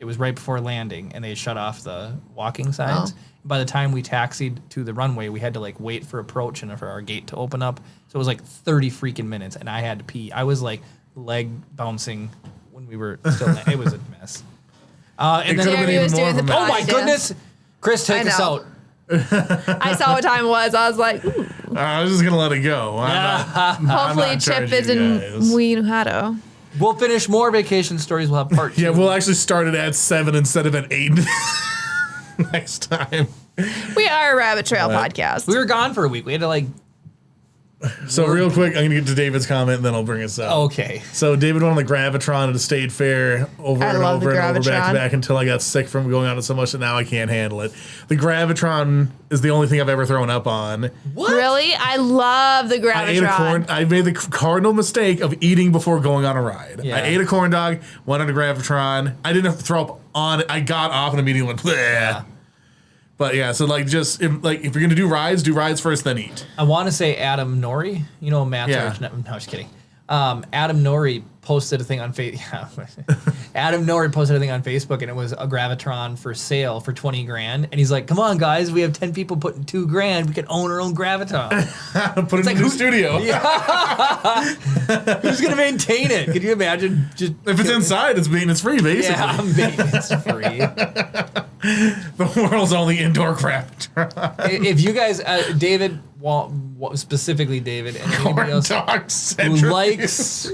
It was right before landing, and they had shut off the walking signs. Oh. By the time we taxied to the runway, we had to like wait for approach and for our gate to open up. So it was like 30 freaking minutes, and I had to pee. I was like leg bouncing when we were still. It was a mess. And could've then, been Jeremy was even more doing of the a oh my potty dance. goodness, Chris, take I us know. out. I saw what time it was. I was like, ooh. I was just gonna let it go. Hopefully not Chip charging you isn't guys. Weehato. We'll finish more vacation stories. We'll have part 2. Yeah, we'll actually start it at 7 instead of at 8. next time. We are a rabbit trail podcast. We were gone for a week. We had to like. So real quick, I'm gonna get to David's comment, and then I'll bring us up. Okay. So David went on the Gravitron at a state fair over and over back to back until I got sick from going on it so much that now I can't handle it. The Gravitron is the only thing I've ever thrown up on. What? Really? I love the Gravitron. I made the cardinal mistake of eating before going on a ride. Yeah. I ate a corn dog, went on a Gravitron. I didn't have to throw up on it. I got off and immediately went, bleh. Yeah. But yeah, so like just if you're gonna do rides first, then eat. I want to say Adam Norrie. You know Matt's arch. No, I'm just kidding. Adam Norrie posted a thing on Adam Norrie posted a thing on Facebook, and it was a Gravitron for sale for $20,000. And he's like, "Come on, guys, we have 10 people putting $2,000. We can own our own Gravitron. Put it in the studio. Yeah. Who's gonna maintain it? Could you imagine? Just if it's inside, it's maintenance free, basically. Yeah, maintenance free. The world's only indoor Gravitron. If you guys, David, specifically David, and anybody else who likes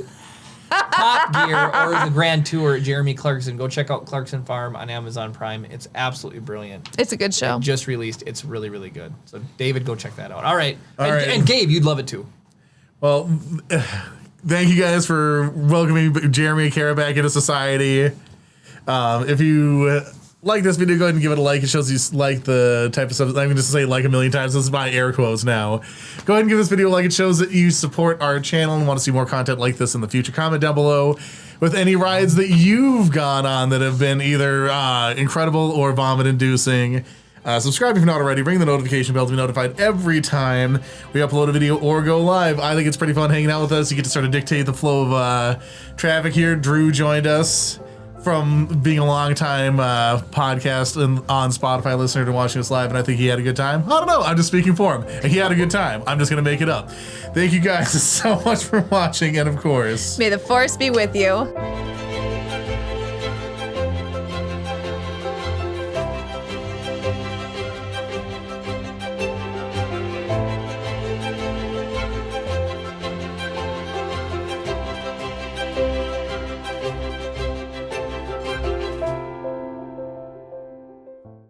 Top Gear or the Grand Tour, Jeremy Clarkson, go check out Clarkson Farm on Amazon Prime. It's absolutely brilliant. It's a good show. It just released. It's really, really good. So David, go check that out. All right. And Gabe, you'd love it too. Well, thank you guys for welcoming Jeremy and Kara back into society. If you like this video, go ahead and give it a like. It shows you like the type of stuff. I'm going to say like a million times. This is my air quotes now. Go ahead and give this video a like. It shows that you support our channel and want to see more content like this in the future. Comment down below with any rides that you've gone on that have been either incredible or vomit-inducing. Subscribe if you're not already. Ring the notification bell to be notified every time we upload a video or go live. I think it's pretty fun hanging out with us. You get to sort of dictate the flow of traffic here. Drew joined us from being a long-time podcast and on Spotify listener to watching us live, and I think he had a good time. I don't know. I'm just speaking for him. He had a good time. I'm just going to make it up. Thank you guys so much for watching, and of course, may the force be with you.